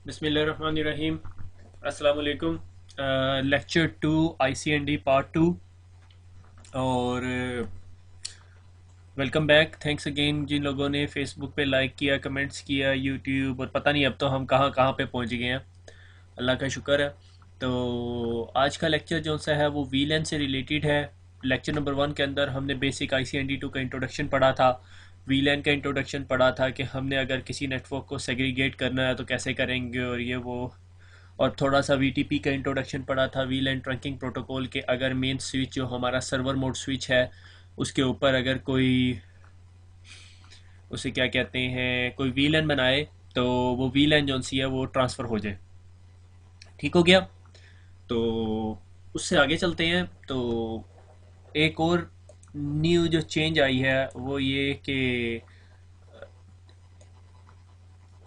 बिस्मिल्लाहिर्रहमानिर्रहीम। अस्सलाम वालेकुम। Lecture 2 ICND part 2। और वेलकम बैक। थैंक्स अगेन जिन लोगों ने फेसबुक पे लाइक किया, कमेंट्स किया, यूट्यूब और पता नहीं अब तो हम कहाँ कहाँ पे पहुँच गए हैं। अल्लाह का शुक्र है। तो आज का लेक्चर जो सा है वो वीलैन से रिलेटेड है। लेक्चर नंबर 1 के अंदर हमने बेसिक ICND 2 का इंट्रोडक्शन पढ़ा था। वीलैन का इंट्रोडक्शन पढ़ा था कि हमने अगर किसी नेटवर्क को सेग्रीगेट करना है तो कैसे करेंगे और ये वो। और थोड़ा सा VTP का इंट्रोडक्शन पड़ा था, वीलैन ट्रंकिंग प्रोटोकॉल के। अगर मेन स्विच जो हमारा सर्वर मोड स्विच है उसके ऊपर अगर कोई उसे क्या कहते हैं कोई वीलैन बनाए तो वो वीलैन जो सी है वो ट्रांसफ़र हो जाए। ठीक हो गया। तो उससे आगे चलते हैं। तो एक और न्यू जो चेंज आई है वो ये कि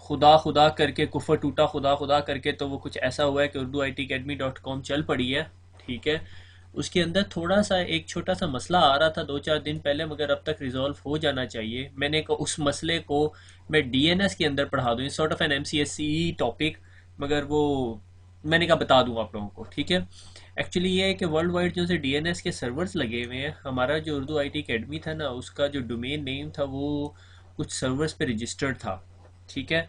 खुदा खुदा करके कुफर टूटा, खुदा खुदा करके तो वो कुछ ऐसा हुआ है कि उर्दू ITacademy.com चल पड़ी है। ठीक है। उसके अंदर थोड़ा सा एक छोटा सा मसला आ रहा था 2-4 दिन पहले, मगर अब तक रिजॉल्व हो जाना चाहिए। मैंने को उस मसले को मैं DNS के अंदर पढ़ा दूँ, sort of an MCSE topic. मगर वो मैंने कहा बता दूँ आप लोगों को। ठीक है। एक्चुअली ये है कि वर्ल्ड वाइड जो से DNS के सर्वर्स लगे हुए हैं। हमारा जो उर्दू ITacademy था ना, उसका जो डोमेन नेम था वो कुछ सर्वर्स पे रजिस्टर्ड था। ठीक है।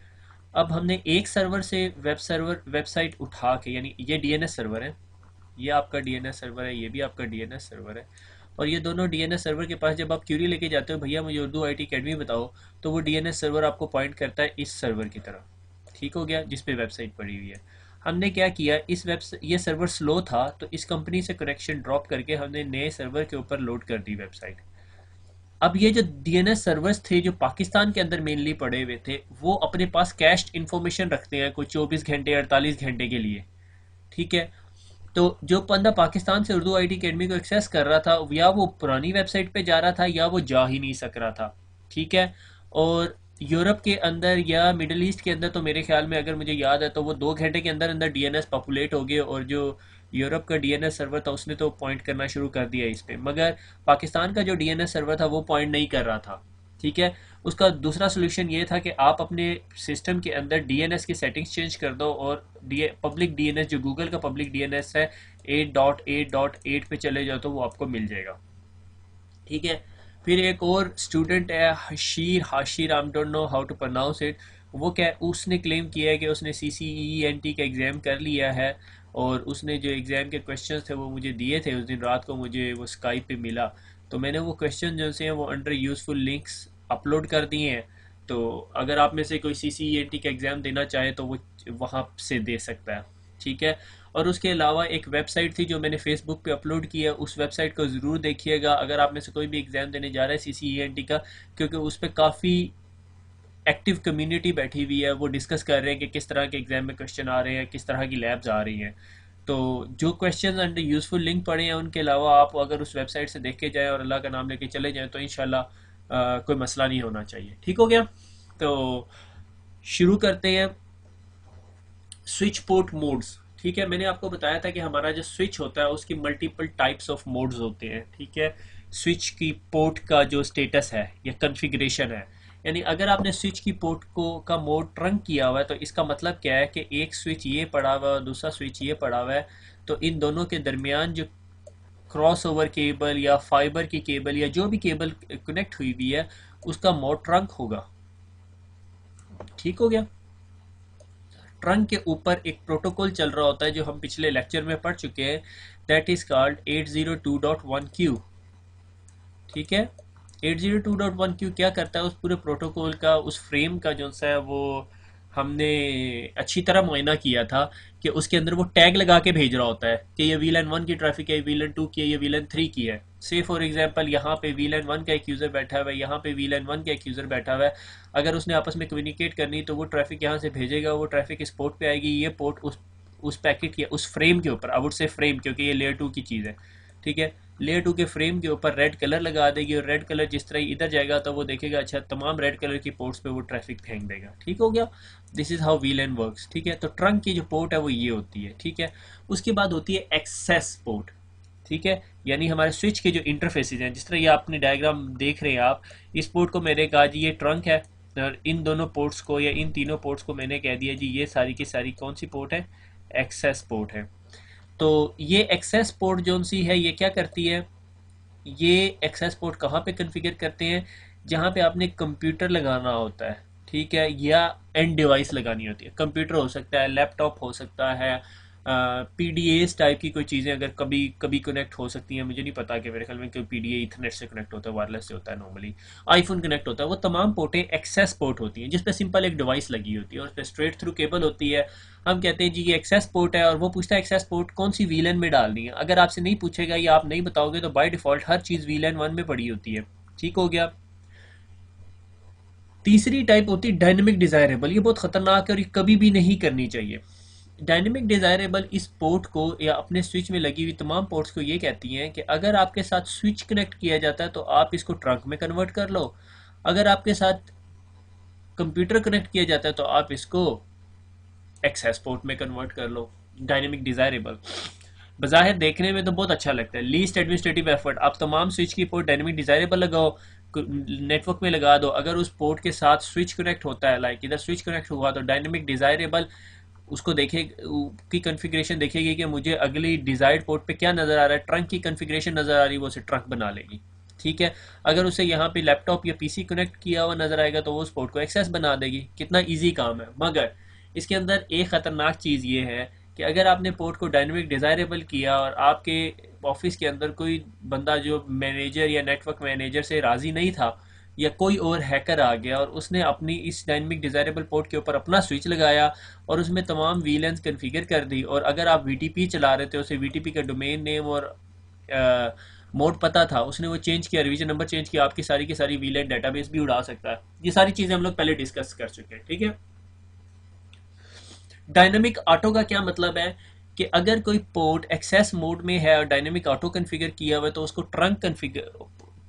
अब हमने एक सर्वर से वेबसाइट उठा के, यानी ये DNS सर्वर है, ये आपका DNS सर्वर है, ये भी आपका DNS सर्वर है। और ये दोनों DNS सर्वर के पास जब आप क्यूरी लेके जाते हो, भैया मुझे उर्दू ITacademy बताओ, तो वो DNS सर्वर आपको पॉइंट करता है इस सर्वर की तरफ। ठीक हो गया, जिस पे वेबसाइट पड़ी हुई है। हमने क्या किया, इस वेब ये सर्वर स्लो था तो इस कंपनी से कनेक्शन ड्रॉप करके हमने नए सर्वर के ऊपर लोड कर दी वेबसाइट। अब ये जो DNS सर्वर्स थे जो पाकिस्तान के अंदर मेनली पड़े हुए थे, वो अपने पास कैश्ड इंफॉर्मेशन रखते हैं कोई 24 घंटे 48 घंटे के लिए। ठीक है। तो जो बंदा पाकिस्तान से उर्दू ITacademy को एक्सेस कर रहा था, या वो पुरानी वेबसाइट पे जा रहा था या वो जा ही नहीं सक रहा था। ठीक है। और यूरोप के अंदर या मिडल ईस्ट के अंदर तो मेरे ख्याल में, अगर मुझे याद है, तो वो 2 घंटे के अंदर अंदर DNS पॉपुलेट हो गए। और जो यूरोप का DNS सर्वर था उसने तो पॉइंट करना शुरू कर दिया इस पे, मगर पाकिस्तान का जो DNS सर्वर था वो पॉइंट नहीं कर रहा था। ठीक है। उसका दूसरा सोल्यूशन ये था कि आप अपने सिस्टम के अंदर DNS की सेटिंग्स चेंज कर दो और पब्लिक DNS जो गूगल का पब्लिक DNS है 8.8.8 पे चले जाओ तो वो आपको मिल जाएगा। ठीक है। फिर एक और स्टूडेंट है Hashir Hashir, I don't know how to pronounce it. वो क्या, उसने क्लेम किया है कि उसने CCENT का एग्ज़ाम कर लिया है। और उसने जो एग्ज़ाम के क्वेश्चंस थे वो मुझे दिए थे उस दिन रात को, मुझे वो स्काइप पे मिला। तो मैंने वो क्वेश्चन जो से हैं वो अंडर यूज़फुल लिंक्स अपलोड कर दिए हैं। तो अगर आप में से कोई CCENT का एग्ज़ाम देना चाहे तो वो वहाँ से दे सकता है। ठीक है। और उसके अलावा एक वेबसाइट थी जो मैंने फेसबुक पे अपलोड किया, उस वेबसाइट को ज़रूर देखिएगा अगर आप में से कोई भी एग्ज़ाम देने जा रहा है CCENT का, क्योंकि उस पर काफ़ी एक्टिव कम्युनिटी बैठी हुई है। वो डिस्कस कर रहे हैं कि किस तरह के एग्ज़ाम में क्वेश्चन आ रहे हैं, किस तरह की लैब्स आ रही हैं। तो जो क्वेश्चन अंडर यूज़फुल लिंक पढ़े हैं उनके अलावा आप अगर उस वेबसाइट से देख के जाएँ और अल्लाह का नाम लेके चले जाएँ तो इंशाल्लाह कोई मसला नहीं होना चाहिए। ठीक हो गया। तो शुरू करते हैं। Switch port modes. ठीक है। मैंने आपको बताया था कि हमारा जो स्विच होता है उसकी मल्टीपल टाइप्स ऑफ मोड्स होते हैं। ठीक है। स्विच की पोर्ट का जो स्टेटस है या कॉन्फ़िगरेशन है, यानी अगर आपने स्विच की पोर्ट को का मोड ट्रंक किया हुआ है तो इसका मतलब क्या है कि एक स्विच ये पड़ा हुआ है और दूसरा स्विच ये पड़ा हुआ है, तो इन दोनों के दरमियान जो क्रॉस ओवर केबल या फाइबर की केबल या जो भी केबल कनेक्ट हुई हुई है उसका मोड ट्रंक होगा। ठीक हो गया। ट्रंक के ऊपर एक प्रोटोकॉल चल रहा होता है जो हम पिछले लेक्चर में पढ़ चुके हैं, दैट इज कॉल्ड 802.1q। ठीक है। 802.1q क्या करता है, उस पूरे प्रोटोकॉल का, उस फ्रेम का जो सा है वो हमने अच्छी तरह मुआयना किया था कि उसके अंदर वो टैग लगा के भेज रहा होता है कि ये वीलन 1 की ट्रैफिक है, वीलन 2 की है, ये वीलन 3 की है। से फॉर एग्जांपल यहाँ पे वीलन 1 का एक यूज़र बैठा हुआ है, यहाँ पे वीलन 1 का एक यूज़र बैठा हुआ है। अगर उसने आपस में कम्युनिकेट करनी तो वो ट्रैफिक यहाँ से भेजेगा, वो ट्रैफिक इस पोर्ट पे आएगी, ये पोर्ट उस पैकेट के उस फ्रेम के ऊपर, आई वुड से फ्रेम क्योंकि ये लेयर 2 की चीज़ है। ठीक है। लेयर 2 के फ्रेम के ऊपर रेड कलर लगा देगी और रेड कलर जिस तरह इधर जाएगा तो वो देखेगा अच्छा तमाम रेड कलर की पोर्ट्स पे वो ट्रैफिक फेंक देगा। ठीक हो गया। This is how VLAN works. ठीक है। तो ट्रंक की जो पोर्ट है वो ये होती है। ठीक है। उसके बाद होती है एक्सेस पोर्ट। ठीक है। यानी हमारे स्विच के जो इंटरफेसेस हैं, जिस तरह ये अपने डायग्राम देख रहे हैं आप, इस पोर्ट को मैंने कहा जी ये ट्रंक है और इन दोनों पोर्ट्स को या इन तीनों पोर्ट्स को मैंने कह दिया जी ये सारी की सारी कौन सी पोर्ट है, एक्सेस पोर्ट है। तो ये एक्सेस पोर्ट जो सी है ये क्या करती है, ये एक्सेस पोर्ट कहाँ पे कॉन्फ़िगर करते हैं, जहाँ पे आपने कंप्यूटर लगाना होता है, ठीक है, या एंड डिवाइस लगानी होती है। कंप्यूटर हो सकता है, लैपटॉप हो सकता है, पीडीएस टाइप की कोई चीज़ें अगर कभी कभी कनेक्ट हो सकती हैं, मुझे नहीं पता कि मेरे ख्याल में कोई पीडीए इथरनेट से कनेक्ट होता है, वायरलेस से होता है नॉर्मली, आईफोन कनेक्ट होता है, वो तमाम पोर्टें एक्सेस पोर्ट होती हैं जिस पे सिंपल एक डिवाइस लगी होती है और उस पर स्ट्रेट थ्रू केबल होती है। हम कहते हैं जी ये एक्सेस पोर्ट है, और वो पूछता है एक्सेस पोर्ट कौन सी वीलन में डालनी है। अगर आपसे नहीं पूछेगा या आप नहीं बताओगे तो by default her cheese VLAN one में पड़ी होती है। ठीक हो गया। तीसरी टाइप होती है डायनेमिक डिजायरेबल। ये बहुत खतरनाक है और ये कभी भी नहीं करनी चाहिए। डायनेमिक डिजायरेबल इस पोर्ट को या अपने स्विच में लगी हुई तमाम पोर्ट्स को ये कहती हैं कि अगर आपके साथ स्विच कनेक्ट किया जाता है तो आप इसको ट्रंक में कन्वर्ट कर लो, अगर आपके साथ कंप्यूटर कनेक्ट किया जाता है तो आप इसको एक्सेस पोर्ट में कन्वर्ट कर लो। डायनेमिक डिजायरेबल बज़ाहिर देखने में तो बहुत अच्छा लगता है, लीस्ट एडमिनिस्ट्रेटिव एफर्ट। आप तमाम स्विच की पोर्ट डायनेमिक डिजायरेबल लगाओ, नेटवर्क में लगा दो, अगर उस पोर्ट के साथ स्विच कनेक्ट होता है, लाइक इधर स्विच कनेक्ट हुआ तो डायनेमिक डिजायरेबल उसको देखे की कॉन्फ़िगरेशन देखेगी कि मुझे अगली डिजायर्ड पोर्ट पे क्या नज़र आ रहा है, ट्रंक की कॉन्फ़िगरेशन नज़र आ रही है, वो उसे ट्रंक बना लेगी। ठीक है, अगर उसे यहाँ पे लैपटॉप या पीसी कनेक्ट किया हुआ नज़र आएगा तो वो उस पोर्ट को एक्सेस बना देगी। कितना इजी काम है। मगर इसके अंदर एक ख़तरनाक चीज़ ये है कि अगर आपने पोर्ट को डायनेमिक डिज़ायरेबल किया और आपके ऑफिस के अंदर कोई बंदा जो मैनेजर या नेटवर्क मैनेजर से राज़ी नहीं था, या कोई और हैकर आ गया और उसने अपनी इस डायनेमिक डिज़ायरेबल पोर्ट के ऊपर अपना स्विच लगाया और उसमें तमाम वीलेंस कन्फिगर कर दी, और अगर आप वीटीपी चला रहे थे, उसे वीटीपी का डोमेन नेम और मोड पता था, उसने वो चेंज किया, रिवीजन नंबर चेंज किया, आपकी सारी की सारी वीलेन डेटाबेस भी उड़ा सकता है। ये सारी चीज़ें हम लोग पहले डिस्कस कर चुके हैं। ठीक है। डायनेमिक ऑटो का क्या मतलब है कि अगर कोई पोर्ट एक्सेस मोड में है और डायनेमिक ऑटो कन्फिगर किया हुआ है तो उसको ट्रंक कन्फिगर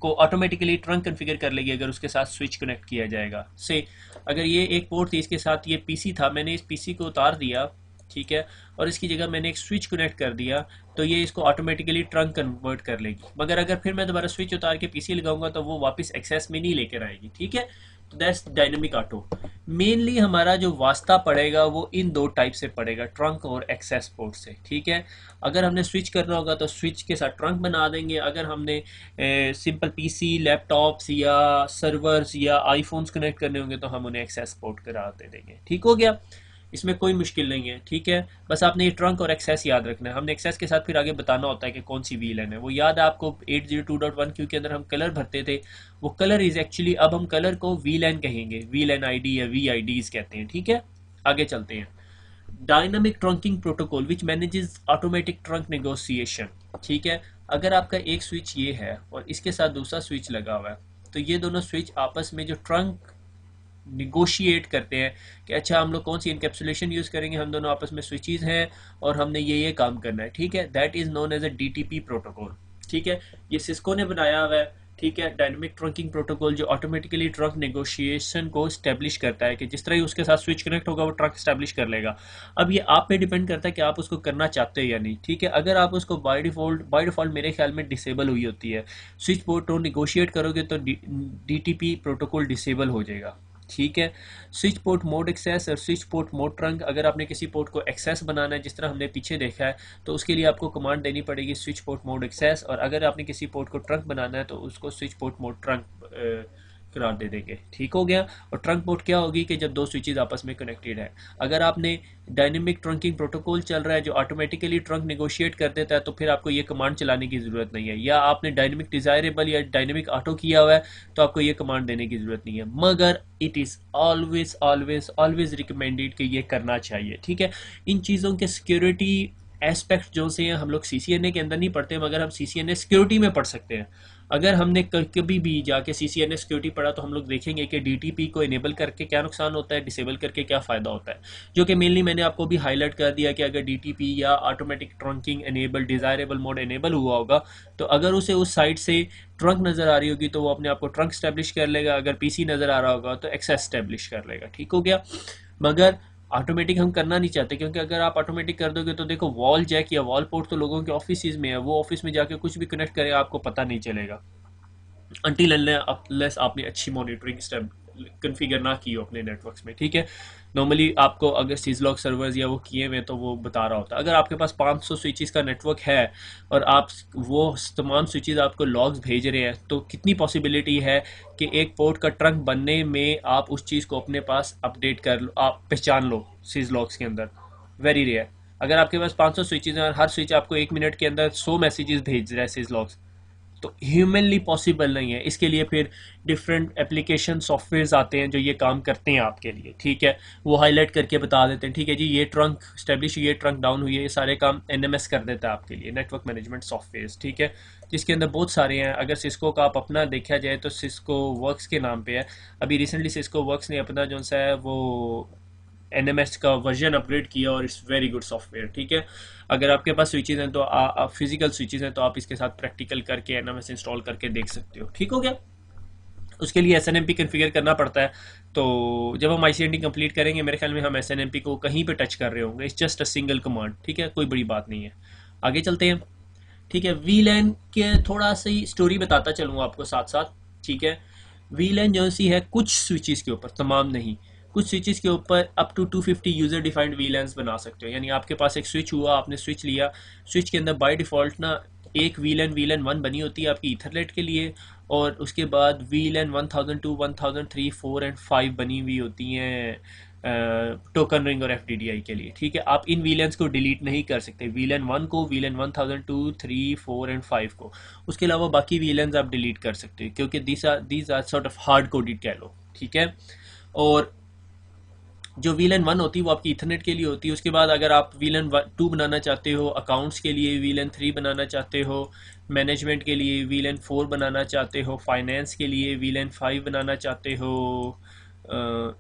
को ऑटोमेटिकली ट्रंक कन्फिगर कर लेगी अगर उसके साथ स्विच कनेक्ट किया जाएगा। से अगर ये एक पोर्ट थी, इसके साथ ये पीसी था, मैंने इस पीसी को उतार दिया, ठीक है, और इसकी जगह मैंने एक स्विच कनेक्ट कर दिया, तो ये इसको ऑटोमेटिकली ट्रंक कन्वर्ट कर लेगी। मगर अगर फिर मैं दोबारा स्विच उतार के पीसी लगाऊंगा तो वो वापस एक्सेस में नहीं लेकर आएगी। ठीक है, तो दैट्स डायनेमिक ऑटो। मेनली हमारा जो वास्ता पड़ेगा वो इन दो टाइप से पड़ेगा, ट्रंक और एक्सेस पोर्ट से। ठीक है, अगर हमने स्विच करना होगा तो स्विच के साथ ट्रंक बना देंगे, अगर हमने सिंपल पीसी, लैपटॉप्स या सर्वर्स या आईफोन्स कनेक्ट करने होंगे तो हम उन्हें एक्सेस पोर्ट करा दे देंगे। ठीक हो गया, इसमें कोई मुश्किल नहीं है। ठीक है, बस आपने ये ट्रंक और एक्सेस याद रखना है। हमने एक्सेस के साथ फिर आगे बताना होता है कि कौन सी वीलन है। वो याद है आपको 802.1q के अंदर हम कलर भरते थे, वो कलर इज एक्चुअली, अब हम कलर को वीलन कहेंगे, वीलन आईडी या वी आईडीज कहते हैं। ठीक है, आगे चलते हैं। Dynamic trunking protocol which manages automatic trunk negotiation. ठीक है, अगर आपका एक स्विच ये है और इसके साथ दूसरा स्विच लगा हुआ है, तो ये दोनों स्विच आपस में जो ट्रंक निगोशिएट करते हैं कि अच्छा हम लोग कौन सी इनकेप्सुलेशन यूज़ करेंगे, हम दोनों आपस में स्विचेस हैं और हमने ये काम करना है। ठीक है, that is known as a DTP protocol. ठीक है, ये सिस्को ने बनाया हुआ है। ठीक है, डायनेमिक ट्रंकिंग प्रोटोकॉल जो ऑटोमेटिकली ट्रंक नेगोशिएशन को स्टैब्लिश करता है कि जिस तरह ही उसके साथ स्विच कनेक्ट होगा वो ट्रंक स्टैब्लिश कर लेगा। अब ये आप पे डिपेंड करता है कि आप उसको करना चाहते हो या नहीं। ठीक है, अगर आप उसको बाय डिफ़ॉल्ट मेरे ख्याल में डिसेबल हुई होती है, स्विच पोर्ट निगोशिएट करोगे तो डीटीपी प्रोटोकॉल डिसेबल हो जाएगा। ठीक है, स्विच पोर्ट मोड एक्सेस और स्विच पोर्ट मोड ट्रंक, अगर आपने किसी पोर्ट को एक्सेस बनाना है जिस तरह हमने पीछे देखा है, तो उसके लिए आपको कमांड देनी पड़ेगी स्विच पोर्ट मोड एक्सेस, और अगर आपने किसी पोर्ट को ट्रंक बनाना है तो उसको स्विच पोर्ट मोड ट्रंक करार दे देंगे। ठीक हो गया। और ट्रंक पोर्ट क्या होगी कि जब दो स्विचेज आपस में कनेक्टेड है। अगर आपने डायनेमिक ट्रंकिंग प्रोटोकॉल चल रहा है जो ऑटोमेटिकली ट्रंक नेगोशिएट कर देता है, तो फिर आपको ये कमांड चलाने की ज़रूरत नहीं है, या आपने डायनेमिक डिज़ायरेबल या डायनेमिक ऑटो किया हुआ है तो आपको ये कमांड देने की ज़रूरत नहीं है। मगर it is always always always recommended कि ये करना चाहिए। ठीक है, इन चीज़ों के सिक्योरिटी एस्पेक्ट जो से हम लोग CCNA के अंदर नहीं पढ़ते, मगर हम CCNA सिक्योरिटी में पढ़ सकते हैं। अगर हमने कभी भी जाके CCNA सिक्योरिटी पढ़ा तो हम लोग देखेंगे कि DTP को इनेबल करके क्या नुकसान होता है, डिसेबल करके क्या फ़ायदा होता है, जो कि मेनली मैंने आपको भी हाईलाइट कर दिया कि अगर DTP या automatic trunking enable, desirable mode enable हुआ होगा तो अगर उसे उस साइड से ट्रंक नज़र आ रही होगी तो वो अपने आप को ट्रंक स्टैब्लिश कर लेगा, अगर PC नज़र आ रहा होगा तो एक्सेस स्टैब्लिश कर लेगा। ठीक हो गया। मगर ऑटोमेटिक हम करना नहीं चाहते, क्योंकि अगर आप ऑटोमेटिक कर दोगे तो देखो वॉल जैक या वॉल पोर्ट तो लोगों के ऑफिस में है, वो ऑफिस में जाके कुछ भी कनेक्ट करेगा आपको पता नहीं चलेगा, अनटिल अनलेस आपने अच्छी मॉनिटरिंग स्टेप कन्फिगर ना की हो अपने नेटवर्क्स में, ठीक है। नॉर्मली आपको अगर सिजलॉग सर्वर्स या वो किए हुए तो वो बता रहा होता है। अगर आपके पास 500 स्विचेस का नेटवर्क है और आप वो तमाम स्विचेस आपको लॉग्स भेज रहे हैं, तो कितनी पॉसिबिलिटी है कि एक पोर्ट का ट्रंक बनने में आप उस चीज़ को अपने पास अपडेट कर लो, आप पहचान लो सिजलॉग्स के अंदर। Very rare. अगर आपके पास 500 स्विचेस हैं और हर स्विच आपको 1 मिनट के अंदर 100 मैसेजेस भेज रहा है सिजलॉग्स, तो ह्यूमनली पॉसिबल नहीं है। इसके लिए फिर डिफरेंट एप्लीकेशन सॉफ्टवेयर्स आते हैं जो ये काम करते हैं आपके लिए, ठीक है। वो हाईलाइट करके बता देते हैं, ठीक है जी ये ट्रंक स्टेब्लिश, ये ट्रंक डाउन हुई है, ये सारे काम एनएमएस कर देता है आपके लिए, नेटवर्क मैनेजमेंट सॉफ्टवेयर्स, ठीक है। जिसके अंदर बहुत सारे हैं। अगर सिस्को का आप अपना देखा जाए तो सिस्को वर्क्स के नाम पे है। अभी रिसेंटली सिस्को वर्क्स ने अपना जो सा है वो एनएमएस का वर्जन अपग्रेड किया और इट्स वेरी गुड सॉफ्टवेयर, ठीक है। अगर आपके पास स्विचेज हैं तो आप फिजिकल स्विचेज हैं तो आप इसके साथ प्रैक्टिकल करके एनएमएस इंस्टॉल करके देख सकते हो, ठीक हो गया। उसके लिए एसएनएमपी कन्फिगर करना पड़ता है। तो जब हम आईसीएनटी कंप्लीट करेंगे मेरे ख्याल में हम एसएनएमपी को कहीं पे टच कर रहे होंगे। It's just a single command, ठीक है, कोई बड़ी बात नहीं है। आगे चलते हैं, ठीक है। वीलैन के थोड़ा सी स्टोरी बताता चलूँ आपको साथ साथ, ठीक है। वीलैन जो सी है कुछ स्विचेस के ऊपर, तमाम नहीं, कुछ स्विचेस के ऊपर up to 250 user defined VLANs बना सकते हो। यानी आपके पास एक स्विच हुआ, आपने स्विच लिया, स्विच के अंदर बाय डिफॉल्ट ना एक वीलैन वीलैन 1 बनी होती है आपकी ईथरनेट के लिए, और उसके बाद वीलैन 1002, 1003, 4 एंड 5 बनी हुई होती हैं टोकन रिंग और एफडीडीआई के लिए, ठीक है। आप इन वीलैंस को डिलीट नहीं कर सकते, वीलैन 1 को, वीलैन 1002, 3, 4 एंड 5 को। उसके अलावा बाकी वीलैंस आप डिलीट कर सकते हो क्योंकि these are sort of hard coded कह लो, ठीक है। और जो वीलन 1 होती है वो आपकी इथरनेट के लिए होती है। उसके बाद अगर आप वीलन 2 बनाना चाहते हो, अकाउंट्स के लिए वीलन 3 बनाना चाहते हो, मैनेजमेंट के लिए वीलन 4 बनाना चाहते हो, फाइनेंस के लिए वीलन 5 बनाना चाहते हो,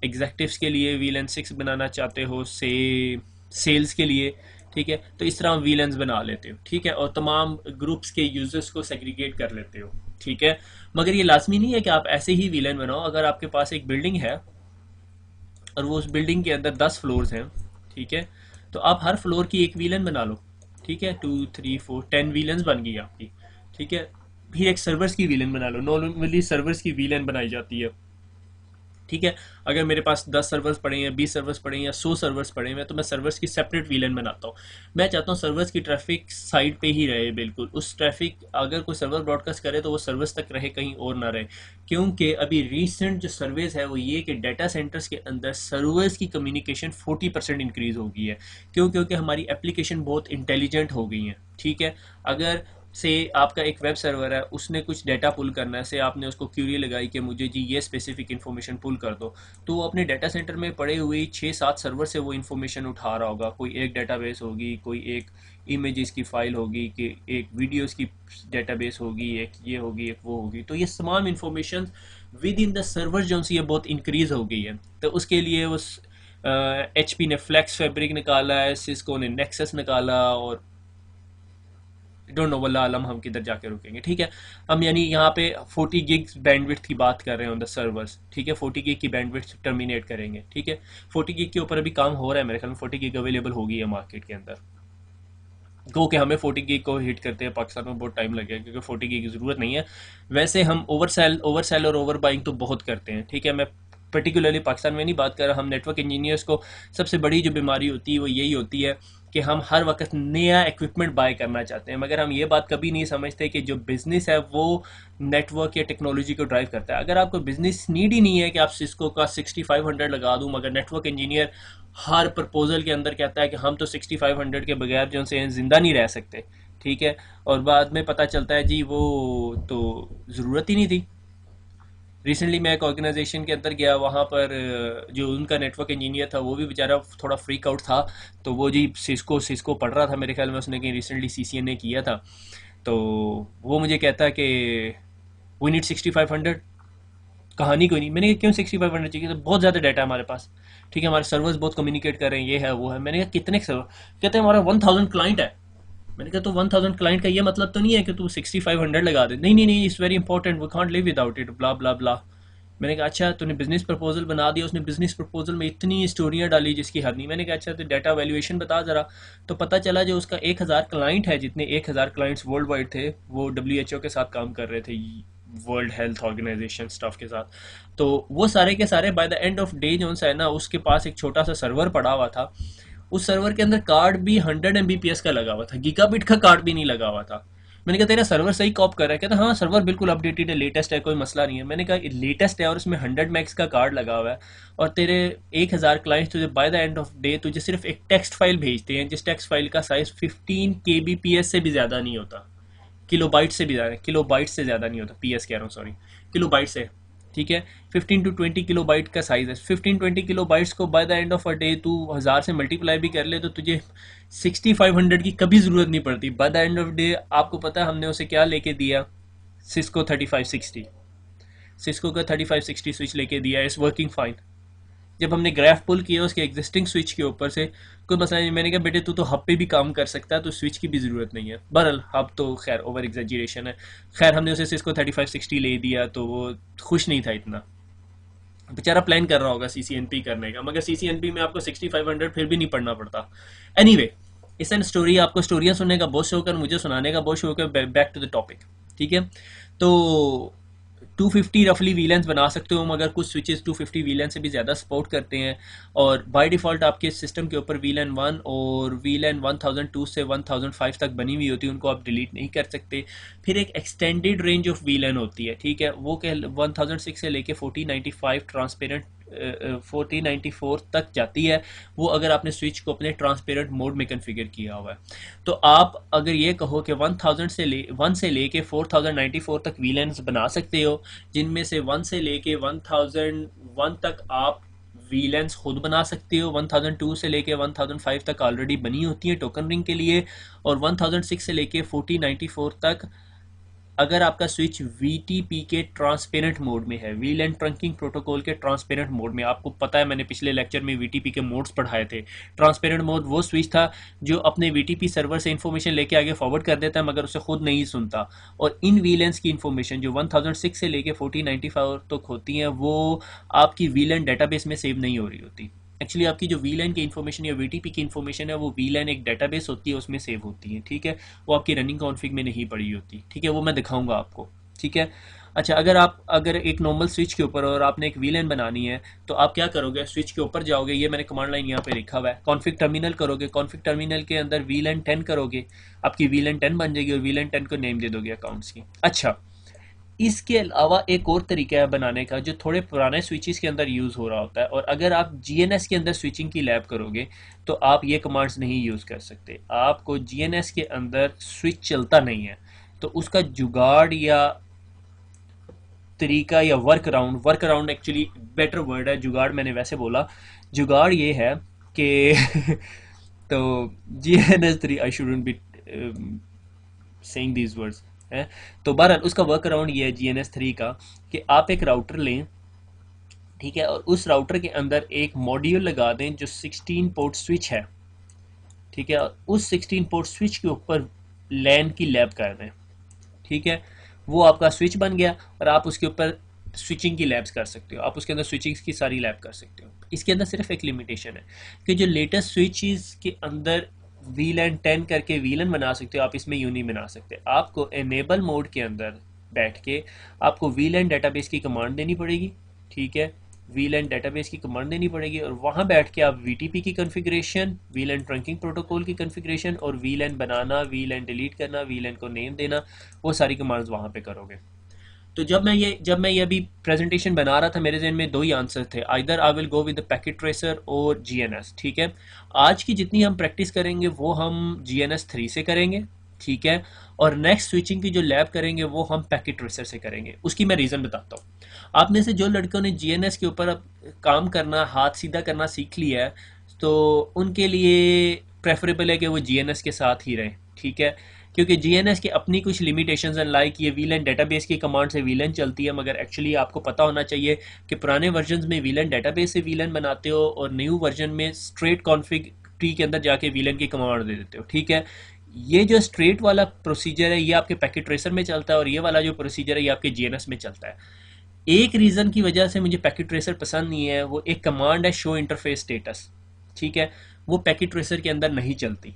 एग्जेक्टिव्स के लिए वीलन 6 बनाना चाहते हो, सेल्स के लिए, ठीक है। तो इस तरह वीलन्स बना लेते हो, ठीक है, और तमाम ग्रुप्स के यूजर्स को सेग्रीगेट कर लेते हो, ठीक है। मगर ये लाजमी नहीं है कि आप ऐसे ही वीलन बनाओ। अगर आपके पास एक बिल्डिंग है और वो उस बिल्डिंग के अंदर 10 फ्लोर्स हैं, ठीक है, तो आप हर फ्लोर की एक वीलन बना लो, ठीक है। 2, 3, 4, 10 वीलन्स बन गई आपकी, ठीक है। फिर एक सर्वर्स की वीलन बना लो। नॉर्मली सर्वर्स की वीलन बनाई जाती है, ठीक है। अगर मेरे पास 10 सर्वर्स पड़े हैं, 20 सर्वर्स पड़े हैं या 100 सर्वर्स पड़े हैं तो मैं सर्वर्स की सेपरेट वीलन बनाता हूँ। मैं चाहता हूँ सर्वर्स की ट्रैफिक साइड पे ही रहे, बिल्कुल उस ट्रैफिक अगर कोई सर्वर ब्रॉडकास्ट करे तो वो सर्वर्स तक रहे, कहीं और ना रहे। क्योंकि अभी रिसेंट जो सर्वेज है वो ये कि डाटा सेंटर्स के अंदर सर्वर्स की कम्युनिकेशन 40% इंक्रीज हो गई है। क्यों? क्योंकि हमारी एप्लीकेशन बहुत इंटेलिजेंट हो गई हैं, ठीक है। अगर से आपका एक वेब सर्वर है, उसने कुछ डेटा पुल करना है, से आपने उसको क्यूरी लगाई कि मुझे जी ये स्पेसिफिक इन्फॉर्मेशन पुल कर दो, तो वो अपने डाटा सेंटर में पड़े हुए 6-7 सर्वर से वो इन्फॉर्मेशन उठा रहा होगा। कोई एक डाटाबेस होगी, कोई एक इमेजेस की फाइल होगी, कि एक वीडियोस की डाटाबेस होगी, एक ये होगी, एक वो होगी। तो ये तमाम information with in the server जो सी बहुत इंक्रीज हो गई है। तो उसके लिए उस HP ने फ्लैक्स फैब्रिक निकाला है, सिस्को ने नेक्सस निकाला, और डोंट नो वल्लाह आलम हम किधर जाके रुकेंगे, ठीक है। हम यानी यहाँ पे 40 गिग्स बैंडविड्थ की बात कर रहे हैं ऑन द सर्वर्स, ठीक है। 40 गिग की बैंडविड्थ टर्मिनेट करेंगे, ठीक है। 40 गिग के ऊपर अभी काम हो रहा है, मेरे ख्याल में 40 गिग अवेलेबल होगी है मार्केट के अंदर। गो कि हमें 40 गिग को हिट करते हैं पाकिस्तान में बहुत टाइम लगेगा, क्योंकि 40 गिग की ज़रूरत नहीं है। वैसे हम ओवर सेल और ओवर बाइंग तो बहुत करते हैं, ठीक है। मैं पर्टिकुलरली पाकिस्तान में नहीं बात कर रहा। हम नेटवर्क इंजीनियर्स को सबसे बड़ी जो बीमारी होती है वो यही होती है कि हम हर वक्त नया इक्विपमेंट बाय करना चाहते हैं, मगर हम ये बात कभी नहीं समझते कि जो बिज़नेस है वो नेटवर्क या टेक्नोलॉजी को ड्राइव करता है। अगर आपको बिज़नेस नीड ही नहीं है कि आप सिस्को का 6500 लगा दूं, मगर नेटवर्क इंजीनियर हर प्रपोजल के अंदर कहता है कि हम तो 6500 के बगैर जो से ज़िंदा नहीं रह सकते, ठीक है। और बाद में पता चलता है जी वो तो ज़रूरत ही नहीं थी। रिसेंटली मैं एक ऑर्गेनाइजेशन के अंदर गया, वहाँ पर जो उनका नेटवर्क इंजीनियर था वो भी बेचारा थोड़ा फ्रीक आउट था। तो वो जी सिस्को पढ़ रहा था, मेरे ख्याल में उसने कहीं रिसेंटली CCNA किया था। तो वो मुझे कहता कि वी नीड 6500। कहानी कोई नहीं। मैंने कहा क्यों 6500 चाहिए? तो बहुत ज़्यादा डाटा है हमारे पास, ठीक है, हमारे सर्वर्स बहुत कम्युनिकेट कर रहे हैं, ये है वो है। मैंने कहा कितने सर्वर? कहते हैं हमारा 1000 क्लाइंट है। मैंने कहा तो 1000 क्लाइंट का ये मतलब तो नहीं है कि तू 6500 लगा दे। नहीं नहीं नहीं, it's very important, we can't live without it, blah blah blah. मैंने कहा अच्छा तूने बिजनेस प्रपोजल बना दिया। उसने बिजनेस प्रपोजल में इतनी स्टोरियां डाली जिसकी हद नहीं। मैंने कहा अच्छा तो डाटा वैल्यूएशन बता ज़रा। तो पता चला जो उसका 1000 क्लाइंट है, जितने 1000 क्लाइंट्स वर्ल्ड वाइड थे, वो WHO के साथ काम कर रहे थे, वर्ल्ड हेल्थ ऑर्गेनाइजेशन स्टाफ के साथ। तो वो सारे के सारे by the end of day जो है ना, उसके पास एक छोटा सा सर्वर पड़ा हुआ था। उस सर्वर के अंदर कार्ड भी 100 Mbps का लगा हुआ था, गीगाबिट का कार्ड भी नहीं लगा हुआ था। मैंने कहा तेरा सर्वर सही कॉप कर रहा है? कहता हाँ सर्वर बिल्कुल अपडेटेड है, लेटेस्ट है, कोई मसला नहीं है। मैंने कहा लेटेस्ट है और उसमें 100 मैक्स का कार्ड लगा हुआ है, और तेरे 1000 क्लाइंट्स तुझे by the end of day तुझे सिर्फ एक टेक्स्ट फाइल भेजते हैं, जिस टेक्स्ट फाइल का साइज 15 kbps से भी ज़्यादा नहीं होता, किलोबाइट से भी ज़्यादा, किलोबाइट से ज़्यादा नहीं होता, पीएस कह रहा हूँ सॉरी, किलोबाइट से। ठीक है, 15 to 20 किलोबाइट का साइज़ है। 15-20 किलोबाइट्स को by the end of a day तू 1000 से मल्टीप्लाई भी कर ले तो तुझे 6500 की कभी ज़रूरत नहीं पड़ती। By the end of day आपको पता है हमने उसे क्या लेके दिया? सिस्को 3560, सिस्को का 3560 स्विच लेके दिया, इज़ वर्किंग फाइन। जब हमने ग्राफ पुल किया उसके एग्जिस्टिंग स्विच के ऊपर से, कोई मसला नहीं। मैंने कहा बेटे तू तो हब पे भी काम कर सकता है, तो स्विच की भी ज़रूरत नहीं है। बहरहाल हब तो खैर ओवर एग्जेजरेशन है। खैर हमने उसे सिस्को 3560 ले दिया तो वो खुश नहीं था इतना, बेचारा प्लान कर रहा होगा सीसीएनपी करने का, मगर सीसीएनपी में आपको 6500 फिर भी नहीं पढ़ना पड़ता। एनीवे, इस एन स्टोरी, आपको स्टोरियाँ सुनने का बहुत शौक है, मुझे सुनाने का बहुत शौक है। Back to the topic. ठीक है, तो 250 रफली वीलेंस बना सकते हो, मगर कुछ स्विचेस 250 वीलेन से भी ज़्यादा सपोर्ट करते हैं, और बाय डिफ़ॉल्ट आपके सिस्टम के ऊपर वीलेन 1 और वीलेन 1002 से 1005 तक बनी हुई होती है, उनको आप डिलीट नहीं कर सकते। फिर एक एक्सटेंडेड रेंज ऑफ वीलेन होती है, ठीक है, वो कह 1006 से लेके 4095 ट्रांसपेरेंट 4094 तक जाती है, वो अगर आपने स्विच को अपने ट्रांसपेरेंट मोड में कन्फिगर किया हुआ है। तो आप अगर ये कहो कि 1000 से 1 से लेके 4094 तक वीलेंस बना सकते हो, जिनमें से 1 से लेके 1001 तक आप वीलेंस खुद बना सकते हो, 1002 से लेके 1005 तक ऑलरेडी बनी होती है टोकन रिंग के लिए, और 1006 से लेके 4094 तक अगर आपका स्विच वीटीपी के ट्रांसपेरेंट मोड में है, व्हील एंड ट्रंकिंग प्रोटोकॉल के ट्रांसपेरेंट मोड में। आपको पता है मैंने पिछले लेक्चर में वीटीपी के मोड्स पढ़ाए थे। ट्रांसपेरेंट मोड वो स्विच था जो अपने वीटीपी सर्वर से इन्फॉर्मेशन लेके आगे फॉरवर्ड कर देता है, मगर उसे खुद नहीं सुनता। और इन वीलेंस की इन्फॉर्मेशन जो 1006 से लेके 4095 तक होती हैं, वो आपकी वीलेन डेटाबेस में सेव नहीं हो रही होती। एक्चुअली आपकी जो वीलैन की इन्फॉर्मेशन या वीटीपी की इन्फॉर्मेशन है, वो वीलैन एक डेटाबेस होती है, उसमें सेव होती है। ठीक है, वो आपकी रनिंग कॉन्फ़िग में नहीं पड़ी होती। ठीक है, वो मैं दिखाऊंगा आपको। ठीक है, अच्छा, अगर एक नॉर्मल स्विच के ऊपर और आपने एक वीलैन बनानी है, तो आप क्या करोगे? स्विच के ऊपर जाओगे, ये मैंने कमांड लाइन यहाँ पे लिखा हुआ है, कॉन्फ़िग टर्मिनल करोगे, कॉन्फ़िग टर्मिनल के अंदर वीलैन 10 करोगे, आपकी वीलैन 10 बन जाएगी, और वीलैन 10 को नेम दे दोगे अकाउंट्स की। अच्छा, इसके अलावा एक और तरीका है बनाने का, जो थोड़े पुराने स्विचेस के अंदर यूज़ हो रहा होता है, और अगर आप जीएनएस के अंदर स्विचिंग की लैब करोगे तो आप ये कमांड्स नहीं यूज़ कर सकते। आपको जीएनएस के अंदर स्विच चलता नहीं है, तो उसका जुगाड़ या तरीका या work around actually better word है, जुगाड़ मैंने वैसे बोला। जुगाड़ ये है कि तो GNS3, I shouldn't be saying these words है। तो बहरहाल उसका वर्क अराउंड ये है GNS3 का, कि आप एक राउटर लें, ठीक है, और उस राउटर के अंदर एक मॉड्यूल लगा दें जो 16 पोर्ट स्विच है। ठीक है, और उस 16 पोर्ट स्विच के ऊपर लैन की लैब कर दें। ठीक है, वो आपका स्विच बन गया, और आप उसके ऊपर स्विचिंग की लैब्स कर सकते हो, आप उसके अंदर स्विचिंग की सारी लैब कर सकते हो। इसके अंदर सिर्फ एक लिमिटेशन है कि जो लेटेस्ट स्विचेस के अंदर वीलैन 10 करके वीलन बना सकते हो, आप इसमें यूं नहीं बना सकते। आपको एनेबल मोड के अंदर बैठ के आपको वीलैन डेटाबेस की कमांड देनी पड़ेगी। ठीक है, वीलैन डेटाबेस की कमांड देनी पड़ेगी, और वहाँ बैठ के आप वीटीपी की कॉन्फ़िगरेशन, वीलैन ट्रंकिंग प्रोटोकॉल की कॉन्फ़िगरेशन, और वीलैन बनाना, वीलैन डिलीट करना, वीलैन को नेम देना, वो सारी कमांड्स वहाँ पे करोगे। तो जब मैं ये अभी प्रेजेंटेशन बना रहा था, मेरे जहन में दो ही आंसर थे, either I will go with the packet tracer और जीएनएस। ठीक है, आज की जितनी हम प्रैक्टिस करेंगे वो हम GNS3 से करेंगे। ठीक है, और नेक्स्ट स्विचिंग की जो लैब करेंगे वो हम पैकेट ट्रेसर से करेंगे। उसकी मैं रीज़न बताता हूँ। आप में से जो लड़कों ने जीएनएस के ऊपर अब काम करना, हाथ सीधा करना सीख लिया है, तो उनके लिए प्रेफरेबल है कि वो जीएनएस के साथ ही रहें। ठीक है, क्योंकि जीएनएस की अपनी कुछ लिमिटेशंस हैं, लाइक ये वीलन डेटाबेस की कमांड से वीलन चलती है, मगर एक्चुअली आपको पता होना चाहिए कि पुराने वर्जन्स में वीलन डेटाबेस से वीलन बनाते हो, और न्यू वर्जन में स्ट्रेट कॉन्फ़िग ट्री के अंदर जाके वीलन की कमांड दे देते हो। ठीक है, ये जो स्ट्रेट वाला प्रोसीजर है ये आपके पैकेट ट्रेसर में चलता है, और ये वाला जो प्रोसीजर है ये आपके जीएनएस में चलता है। एक रीज़न की वजह से मुझे पैकेट ट्रेसर पसंद नहीं है, वो एक कमांड है शो इंटरफेस स्टेटस। ठीक है, वो पैकेट ट्रेसर के अंदर नहीं चलती।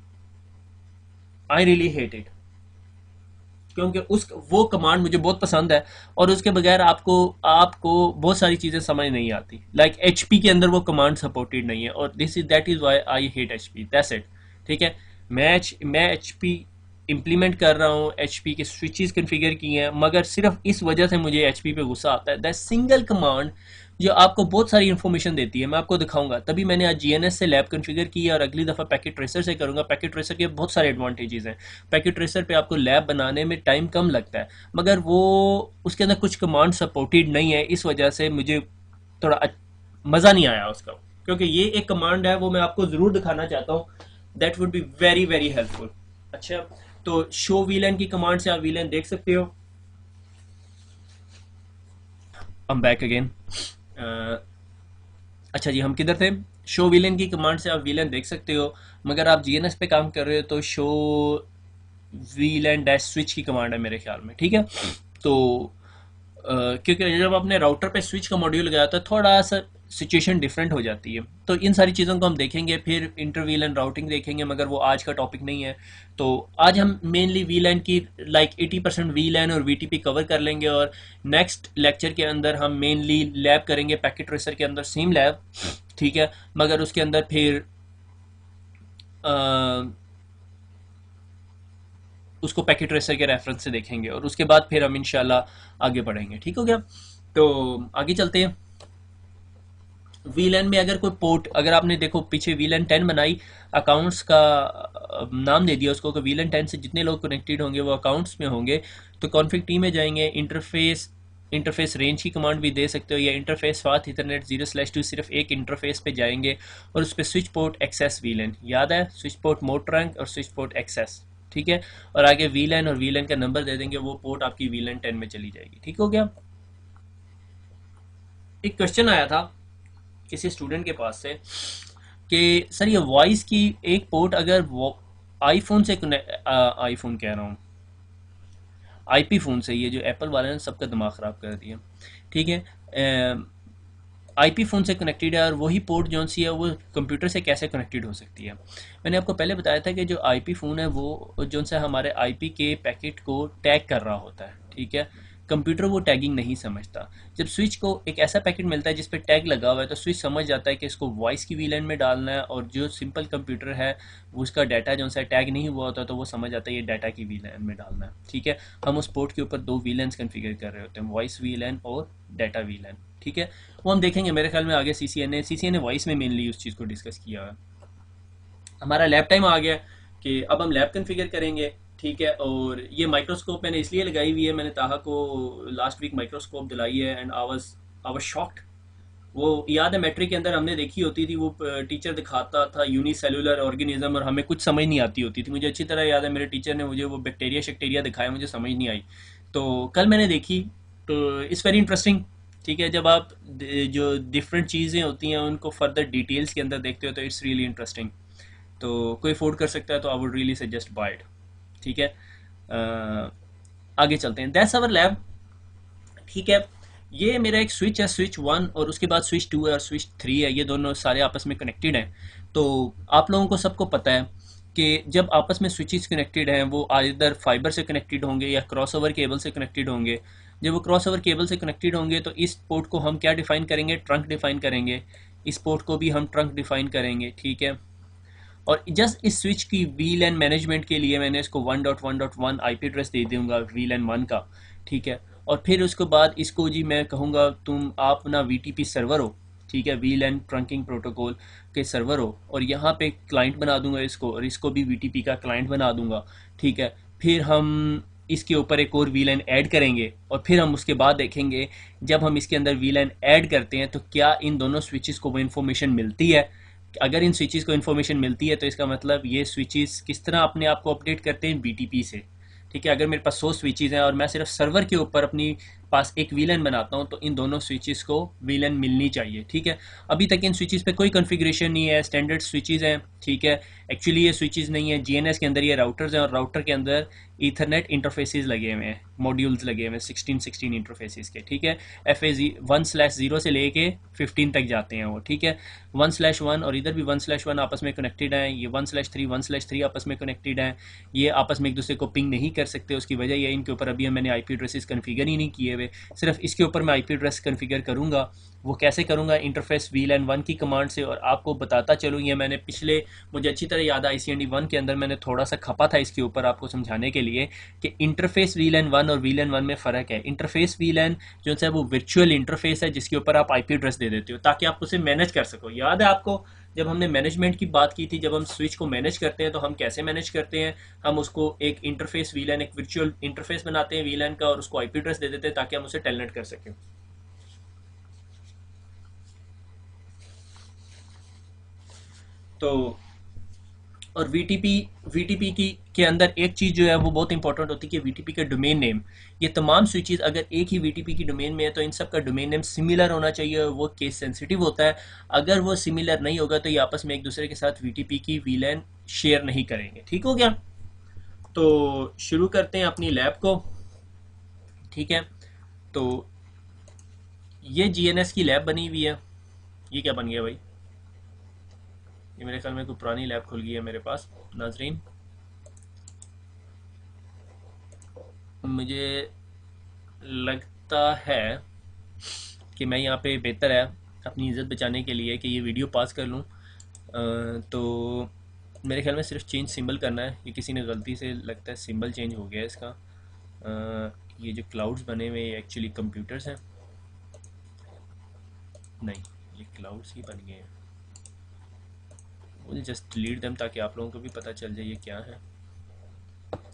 I really hate it. क्योंकि उस वो कमांड मुझे बहुत पसंद है, और उसके बगैर आपको आपको बहुत सारी चीज़ें समझ नहीं आती। लाइक एचपी के अंदर वो कमांड सपोर्टेड नहीं है, और this is that is why I hate HP, that's it. ठीक है, मैं एचपी इम्प्लीमेंट कर रहा हूँ, एचपी के स्विचेस कन्फिगर किए हैं, मगर सिर्फ इस वजह से मुझे एचपी पे गुस्सा आता है। दैट सिंगल कमांड जो आपको बहुत सारी इन्फॉर्मेशन देती है, मैं आपको दिखाऊंगा। तभी मैंने आज जीएनएस से लैब कॉन्फ़िगर किया, और अगली दफ़ा पैकेट ट्रेसर से करूंगा। पैकेट ट्रेसर के बहुत सारे एडवांटेजेस हैं। पैकेट ट्रेसर पे आपको लैब बनाने में टाइम कम लगता है, मगर वो उसके अंदर कुछ कमांड सपोर्टेड नहीं है, इस वजह से मुझे थोड़ा मज़ा नहीं आया उसका। क्योंकि ये एक कमांड है, वो मैं आपको ज़रूर दिखाना चाहता हूँ, that would be very very helpful. अच्छा, तो शो वीलन की कमांड से आप वीलन देख सकते हो। I am back again. अच्छा जी, हम किधर थे? शो विलेन की कमांड से आप विलेन देख सकते हो, मगर आप जीएनएस पे काम कर रहे हो तो शो विलेन डैश स्विच की कमांड है मेरे ख्याल में। ठीक है, तो क्योंकि जब आपने राउटर पे स्विच का मॉड्यूल लगाया तो थोड़ा सा सिचुएशन डिफरेंट हो जाती है। तो इन सारी चीज़ों को हम देखेंगे, फिर इंटर वीलन राउटिंग देखेंगे, मगर वो आज का टॉपिक नहीं है। तो आज हम मेनली वीलैन की लाइक 80% वीलैन और वीटीपी कवर कर लेंगे, और नेक्स्ट लेक्चर के अंदर हम मेनली लैब करेंगे पैकेट ट्रेसर के अंदर, सेम लैब। ठीक है, मगर उसके अंदर फिर अ, उसको पैकेट ट्रेसर के रेफरेंस से देखेंगे, और उसके बाद फिर हम इंशाल्लाह आगे बढ़ेंगे। ठीक हो गया, तो आगे चलते हैं। वीलैन में अगर कोई पोर्ट, अगर आपने देखो पीछे वीलैन 10 बनाई, अकाउंट्स का नाम दे दिया उसको कि वीलैन 10 से जितने लोग कनेक्टेड होंगे वो अकाउंट्स में होंगे, तो कॉन्फ़िग टी में जाएंगे, इंटरफेस रेंज की कमांड भी दे सकते हो, या इंटरफेस पाथ इथरनेट 0/2, सिर्फ एक इंटरफेस पे जाएंगे, और उस पर स्विच पोर्ट एक्सेस वीलैन, याद है, स्विच पोर्ट मोड ट्रंक और स्विच पोर्ट एक्सेस। ठीक है, और आगे वीलैन और वीलैन का नंबर दे देंगे, वो पोर्ट आपकी वीलैन 10 में चली जाएगी। ठीक हो गया। एक क्वेश्चन आया था किसी स्टूडेंट के पास से कि सर ये वॉइस की एक पोर्ट अगर वो आईफोन से आईफोन कह रहा हूँ, आईपी फ़ोन से, ये जो एप्पल वाले ने सबका दिमाग ख़राब कर दिया। ठीक है, आईपी फ़ोन से कनेक्टेड है, और वही पोर्ट जो सी है वो कंप्यूटर से कैसे कनेक्टेड हो सकती है। मैंने आपको पहले बताया था कि जो आईपी फ़ोन है वो जो सा हमारे आईपी के पैकेट को टैग कर रहा होता है। ठीक है, कंप्यूटर वो टैगिंग नहीं समझता। जब स्विच को एक ऐसा पैकेट मिलता है जिस पे टैग लगा हुआ है, तो स्विच समझ जाता है कि इसको वॉइस की वीलैन में डालना है, और जो सिंपल कंप्यूटर है उसका डाटा जो सा टैग नहीं हुआ होता, तो वो समझ आता है ये डाटा की वीलैन में डालना है। ठीक है, हम उस पोर्ट के ऊपर दो वीलैंस कन्फिगर कर रहे होते हैं, वॉइस वीलैन और डाटा वीलैन। ठीक है, वो हम देखेंगे मेरे ख्याल में आगे। सीसीएन ने वॉइस में मेनली उस चीज़ को डिस्कस किया है। हमारा लैब टाइम आ गया कि अब हम लैब कन्फिगर करेंगे। ठीक है, और ये माइक्रोस्कोप मैंने इसलिए लगाई हुई है, मैंने ताहा को लास्ट वीक माइक्रोस्कोप दिलाई है, एंड आई वाज शॉक्ड। वो याद है मैट्रिक के अंदर हमने देखी होती थी, वो टीचर दिखाता था यूनिसेलुलर ऑर्गेनिज्म, और हमें कुछ समझ नहीं आती होती थी। मुझे अच्छी तरह याद है मेरे टीचर ने मुझे वो बैक्टीरिया शैक्टीरिया दिखाया, मुझे समझ नहीं आई। तो कल मैंने देखी, तो इट्स वेरी इंटरेस्टिंग। ठीक है, जब आप जो डिफरेंट चीज़ें होती हैं उनको फर्दर डिटेल्स के अंदर देखते हो तो इट्स रियली इंटरेस्टिंग। तो कोई अफोर्ड कर सकता है तो I would really suggest buy it. ठीक है, आगे चलते हैं। That's our lab. ठीक है, ये मेरा एक स्विच है, स्विच 1, और उसके बाद स्विच 2 है और स्विच 3 है, ये दोनों सारे आपस में कनेक्टेड हैं। तो आप लोगों को सबको पता है कि जब आपस में स्विचेस कनेक्टेड हैं वो आइदर फाइबर से कनेक्टेड होंगे या क्रॉसओवर केबल से कनेक्टेड होंगे। जब वो क्रॉसओवर केबल से कनेक्टेड होंगे तो इस पोर्ट को हम क्या डिफाइन करेंगे? ट्रंक डिफाइन करेंगे। इस पोर्ट को भी हम ट्रंक डिफाइन करेंगे। ठीक है, और जस्ट इस स्विच की वीलैन मैनेजमेंट के लिए मैंने इसको 1.1.1 आईपी एड्रेस दे दूंगा वीलैन 1 का। ठीक है, और फिर उसके बाद इसको जी मैं कहूँगा तुम आप ना वीटीपी सर्वर हो। ठीक है, वीलैन ट्रंकिंग प्रोटोकॉल के सर्वर हो, और यहाँ पे क्लाइंट बना दूंगा इसको, और इसको भी वीटीपी का क्लाइंट बना दूंगा। ठीक है, फिर हम इसके ऊपर एक और वीलैन ऐड करेंगे, और फिर हम उसके बाद देखेंगे जब हम इसके अंदर वीलैन ऐड करते हैं तो क्या इन दोनों स्विचेस को वो इन्फॉर्मेशन मिलती है। अगर इन स्विचेस को इन्फॉर्मेशन मिलती है तो इसका मतलब ये स्विचेस किस तरह अपने आप को अपडेट करते हैं बीटीपी से। ठीक है, अगर मेरे पास 100 स्विचेस हैं और मैं सिर्फ सर्वर के ऊपर अपनी पास एक वीलन बनाता हूँ तो इन दोनों स्विचेस को वीलन मिलनी चाहिए, ठीक है। अभी तक इन स्विचेस पे कोई कॉन्फ़िगरेशन नहीं है, स्टैंडर्ड स्विचेस हैं, ठीक है। एक्चुअली ये स्विचेस नहीं है, जीएनएस के अंदर ये राउटर्स हैं और राउटर के अंदर ईथरनेट इंटरफेसेस लगे हुए हैं, मॉड्यूल्स लगे हुए हैं 16 इंटरफेसेस के, ठीक है। FA1/0 से लेके 15 तक जाते हैं वो, ठीक है। 1/1 और इधर भी 1/1 आपस में कनेक्टेड हैं, ये 1/3 आपस में कनेक्टेड हैं। ये आपस में एक दूसरे को पिंग नहीं कर सकते, उसकी वजह ये इनके ऊपर अभी मैंने IP एड्रेसेस कन्फिगर ही नहीं किए हुए। सिर्फ इसके ऊपर मैं IP एड्रेस कन्फिगर करूँगा। वो कैसे करूँगा? इंटरफेस VLAN 1 की कमांड से। और आपको बताता चलूँ, ये मैंने पिछले, मुझे अच्छी तरह याद है ICND 1 के अंदर मैंने थोड़ा सा खपा था इसके ऊपर आपको समझाने के लिए कि इंटरफेस VLAN 1 और VLAN 1 में फ़र्क है। इंटरफेस VLAN जो है वो वर्चुअल इंटरफेस है जिसके ऊपर आप IP एड्रेस दे देते हो ताकि आप उसे मैनेज कर सको। याद है आपको जब हमने मैनेजमेंट की बात की थी, जब हम स्विच को मैनेज करते हैं तो हम कैसे मैनेज करते हैं? हम उसको एक इंटरफेस VLAN, एक वर्चुअल इंटरफेस बनाते हैं VLAN का और उसको IP एड्रेस दे देते हैं ताकि हम उसे टेलनेट कर सकें। तो और वीटीपी की के अंदर एक चीज़ जो है वो बहुत इंपॉर्टेंट होती है कि वीटीपी का डोमेन नेम। ये तमाम स्विचेस अगर एक ही वीटीपी की डोमेन में है तो इन सब का डोमेन नेम सिमिलर होना चाहिए, वो केस सेंसिटिव होता है। अगर वो सिमिलर नहीं होगा तो ये आपस में एक दूसरे के साथ वीटीपी की वीलैन शेयर नहीं करेंगे, ठीक हो गया। तो शुरू करते हैं अपनी लैब को, ठीक है। तो ये जीएनएस की लैब बनी हुई है। ये क्या बन गया भाई? ये मेरे ख्याल में कोई पुरानी लैब खुल गई है मेरे पास नाजरीन। मुझे लगता है कि मैं यहाँ पे बेहतर है अपनी इज़्ज़त बचाने के लिए कि ये वीडियो पास कर लूँ। तो मेरे ख्याल में सिर्फ चेंज सिंबल करना है। ये किसी ने गलती से लगता है सिंबल चेंज हो गया है इसका। ये जो क्लाउड्स बने हुए ये एक्चुअली कंप्यूटर्स हैं, नहीं ये क्लाउड्स ही बन गए हैं। मुझे जस्ट डिलीट देम ताकि आप लोगों को भी पता चल जाए ये क्या है,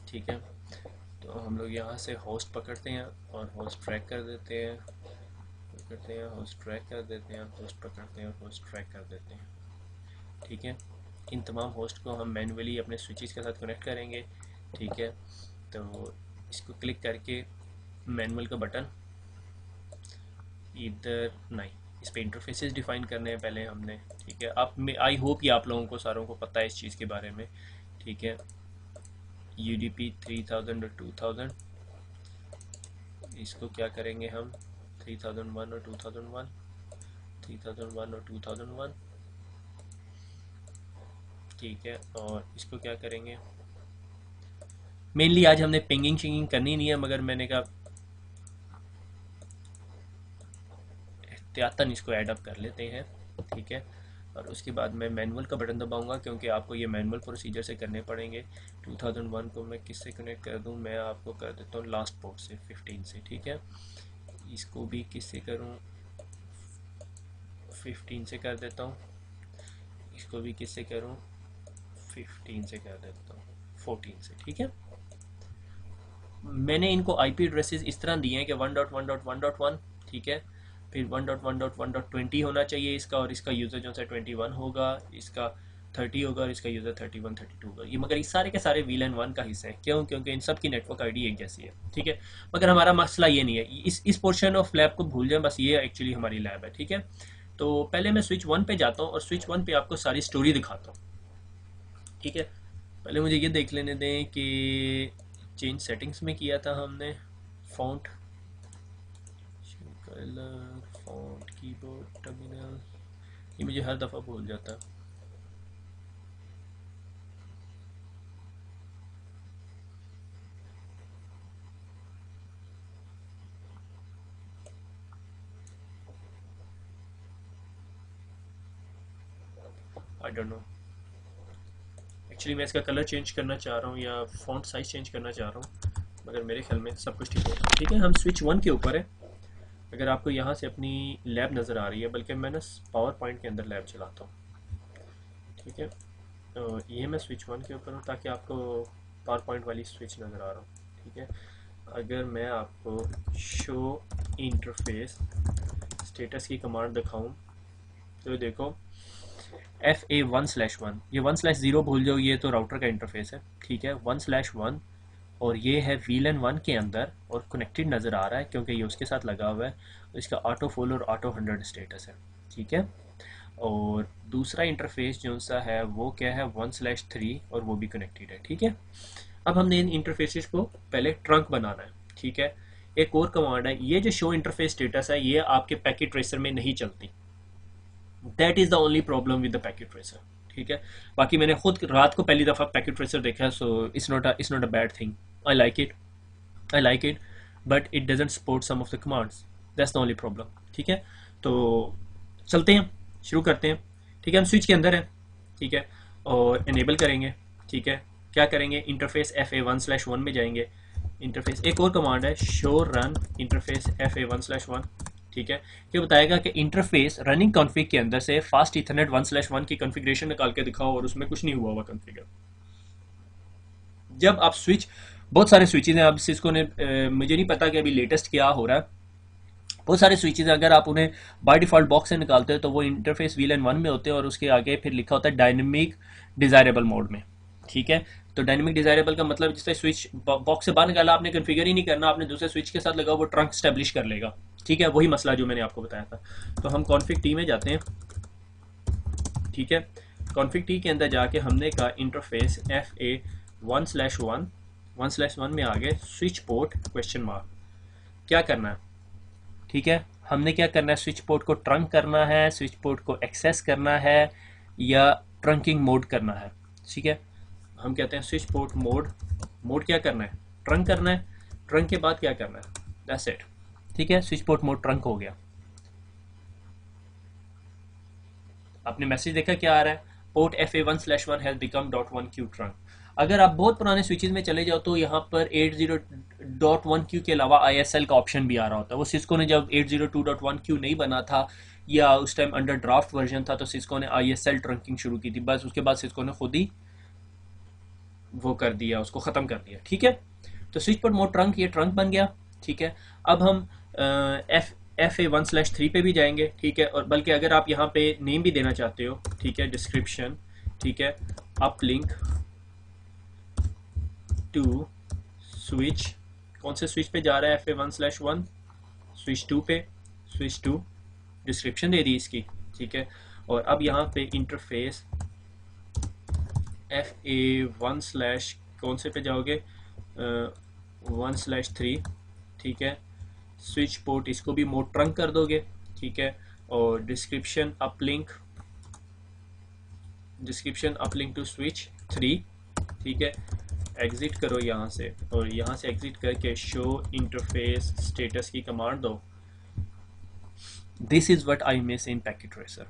ठीक है। तो हम लोग यहाँ से होस्ट पकड़ते हैं और होस्ट ट्रैक कर देते हैं, होस्ट ट्रैक कर देते हैं, होस्ट पकड़ते हैं, होस्ट ट्रैक कर देते हैं, ठीक है। इन तमाम होस्ट को हम मैन्युअली अपने स्विचेस के साथ कनेक्ट करेंगे, ठीक है। तो इसको क्लिक करके मैनुअल का बटन इधर नहीं, इस पे इंटरफेसेस डिफाइन करने हैं पहले हमने, ठीक है। आप आई होप ये आप लोगों को सारों को पता है इस चीज़ के बारे में, ठीक है। UDP 3000 और 2000, इसको क्या करेंगे हम 3001 और 2001, 3001 और 2001, ठीक है। और इसको क्या करेंगे, मेनली आज हमने पिंगिंग शिंगिंग करनी नहीं है मगर मैंने कहा एहतियातन इसको ऐड अप कर लेते हैं, ठीक है। और उसके बाद मैं मैनुअल का बटन दबाऊंगा क्योंकि आपको ये मैनुअल प्रोसीजर से करने पड़ेंगे। 2001 को मैं किससे कनेक्ट कर दूं? मैं आपको कर देता हूँ लास्ट पोर्ट से 15 से, ठीक है। इसको भी किससे करूँ? 15 से कर देता हूँ। इसको भी किससे करूँ? 15 से कर देता हूँ, 14 से, ठीक है। मैंने इनको IP एड्रेसेस इस तरह दिए हैं कि 1.1.1.1, ठीक है। फिर 1.1.1.20 होना चाहिए इसका, और इसका यूज़र जो है 21 होगा, इसका 30 होगा और इसका यूज़र 31 32 होगा। ये मगर इस सारे के सारे VLAN 1 का हिस्सा है। क्यों? क्योंकि इन सब की नेटवर्क ID एक जैसी है, ठीक है। मगर हमारा मसला ये नहीं है, इस पोर्शन ऑफ लैब को भूल जाए, बस ये एक्चुअली हमारी लैब है, ठीक है। तो पहले मैं स्विच 1 पे जाता हूँ और स्विच 1 पे आपको सारी स्टोरी दिखाता हूँ, ठीक है। पहले मुझे ये देख लेने दें कि चेंज सेटिंग्स में किया था हमने font, colour, font, keyboard, terminal, ये मुझे हर दफ़ा भूल जाता है। आई डोंट नो, एक्चुअली मैं इसका कलर चेंज करना चाह रहा हूँ या फॉन्ट साइज चेंज करना चाह रहा हूँ, मगर मेरे ख्याल में सब कुछ ठीक होगा, ठीक है। हम स्विच 1 के ऊपर है। अगर आपको यहाँ से अपनी लैब नज़र आ रही है, बल्कि मैं ना पावर पॉइंट के अंदर लैब चलाता हूँ, ठीक है। तो ये मैं स्विच 1 के ऊपर हूँ ताकि आपको पावर पॉइंट वाली स्विच नज़र आ रहा हूँ, ठीक है। अगर मैं आपको शो इंटरफेस स्टेटस की कमांड दिखाऊँ तो देखो FA1/1, ये 1/0 भूल जाओ, ये तो राउटर का इंटरफेस है, ठीक है। 1/1 और ये है VLAN 1 के अंदर और कनेक्टेड नज़र आ रहा है क्योंकि ये उसके साथ लगा हुआ है। इसका ऑटो फुल और ऑटो 100 स्टेटस है, ठीक है। और दूसरा इंटरफेस जो सा है वो क्या है, 1/3 और वो भी कनेक्टेड है, ठीक है। अब हमने इन इंटरफेसेस को पहले ट्रंक बनाना है, ठीक है। एक और कमांड है, ये जो शो इंटरफेस स्टेटस है ये आपके पैकेट ट्रेसर में नहीं चलती। That is the only problem with the packet tracer, ठीक है। बाकी मैंने खुद रात को पहली दफ़ा पैकेट ट्रेसर देखा, so it's not a bad thing. I like it, I like it, but it doesn't support some of the commands, that's the only problem, ठीक है। तो चलते हैं, शुरू करते हैं, ठीक है। हम स्विच के अंदर हैं, ठीक है, और इनेबल करेंगे, ठीक है। क्या करेंगे, इंटरफेस FA1/1 में जाएंगे। इंटरफेस एक और कमांड है, शो रन इंटरफेस FA1/1, ठीक है। ये बताएगा कि इंटरफेस रनिंग कॉन्फ़िग के अंदर से फास्ट ईथरनेट 1/1 की कॉन्फ़िगरेशन निकाल के दिखाओ, और उसमें कुछ नहीं हुआ हुआ कॉन्फ़िगर। जब आप स्विच, बहुत सारे स्विचेज हैं, अब सिस्को ने मुझे नहीं पता कि अभी लेटेस्ट क्या हो रहा है, बहुत सारे स्विचेज अगर आप उन्हें बाय डिफ़ॉल्ट बॉक्स से निकालते हो तो वो इंटरफेस VLAN 1 में होते हैं और उसके आगे फिर लिखा होता है डायनेमिक डिज़ायरेबल मोड में, ठीक है। तो डायनेमिक डिज़ायरेबल का मतलब जिससे स्विच बॉक्स से बाहर निकाला, आपने कन्फिगर ही नहीं करना, आपने दूसरे स्विच के साथ लगा वो ट्रंक स्टैब्लिश कर लेगा, ठीक है। वही मसला जो मैंने आपको बताया था। तो हम कॉन्फिग टी में जाते हैं, ठीक है। कॉन्फिग टी के अंदर जाके हमने कहा इंटरफेस FA1/1 में आ गए स्विच पोर्ट क्वेश्चन मार्क। क्या करना है, ठीक है, हमने क्या करना है, स्विच पोर्ट को ट्रंक करना है, स्विच पोर्ट को एक्सेस करना है या ट्रंकिंग मोड करना है, ठीक है। हम कहते हैं स्विच पोर्ट मोड, मोड क्या करना है, ट्रंक करना है, ट्रंक के बाद क्या करना है, दैट्स इट, ठीक है। स्विच पोर्ट मोड ट्रंक हो गया। आपने मैसेज देखा क्या आ रहा है, port FA1/1 has become .1Q trunk. अगर आप बहुत पुराने स्विचेस में चले जाओ तो यहाँ पर 80.1Q के अलावा ISL का ऑप्शन भी आ रहा होता है। वो सिस्को ने जब 802.1Q नहीं बना था या उस टाइम अंडर ड्राफ्ट वर्जन था तो सिस्को ने ISL ट्रंकिंग शुरू की थी, बस उसके बाद सिस्को ने खुद ही वो कर दिया, उसको ख़त्म कर दिया, ठीक है। तो स्विच पोर्ट मोड ट्रंक, ये ट्रंक बन गया, ठीक है। अब हम FA1/3 पे भी जाएंगे, ठीक है। और बल्कि अगर आप यहाँ पे नेम भी देना चाहते हो, ठीक है, डिस्क्रिप्शन, ठीक है, अपलिंक टू स्विच, कौन से स्विच पे जा रहा है, FA1/1 स्विच 2 पे, स्विच 2 डिस्क्रिप्शन दे दी इसकी, ठीक है। और अब यहाँ पे इंटरफेस FA1/ कौन से पे जाओगे, 1/3, ठीक है। स्विच पोर्ट इसको भी मोड ट्रंक कर दोगे, ठीक है। और डिस्क्रिप्शन अपलिंक टू स्विच 3, ठीक है। एग्जिट करो यहाँ से, और यहाँ से एग्जिट करके शो इंटरफेस स्टेटस की कमांड दो। This is what I miss in packet tracer,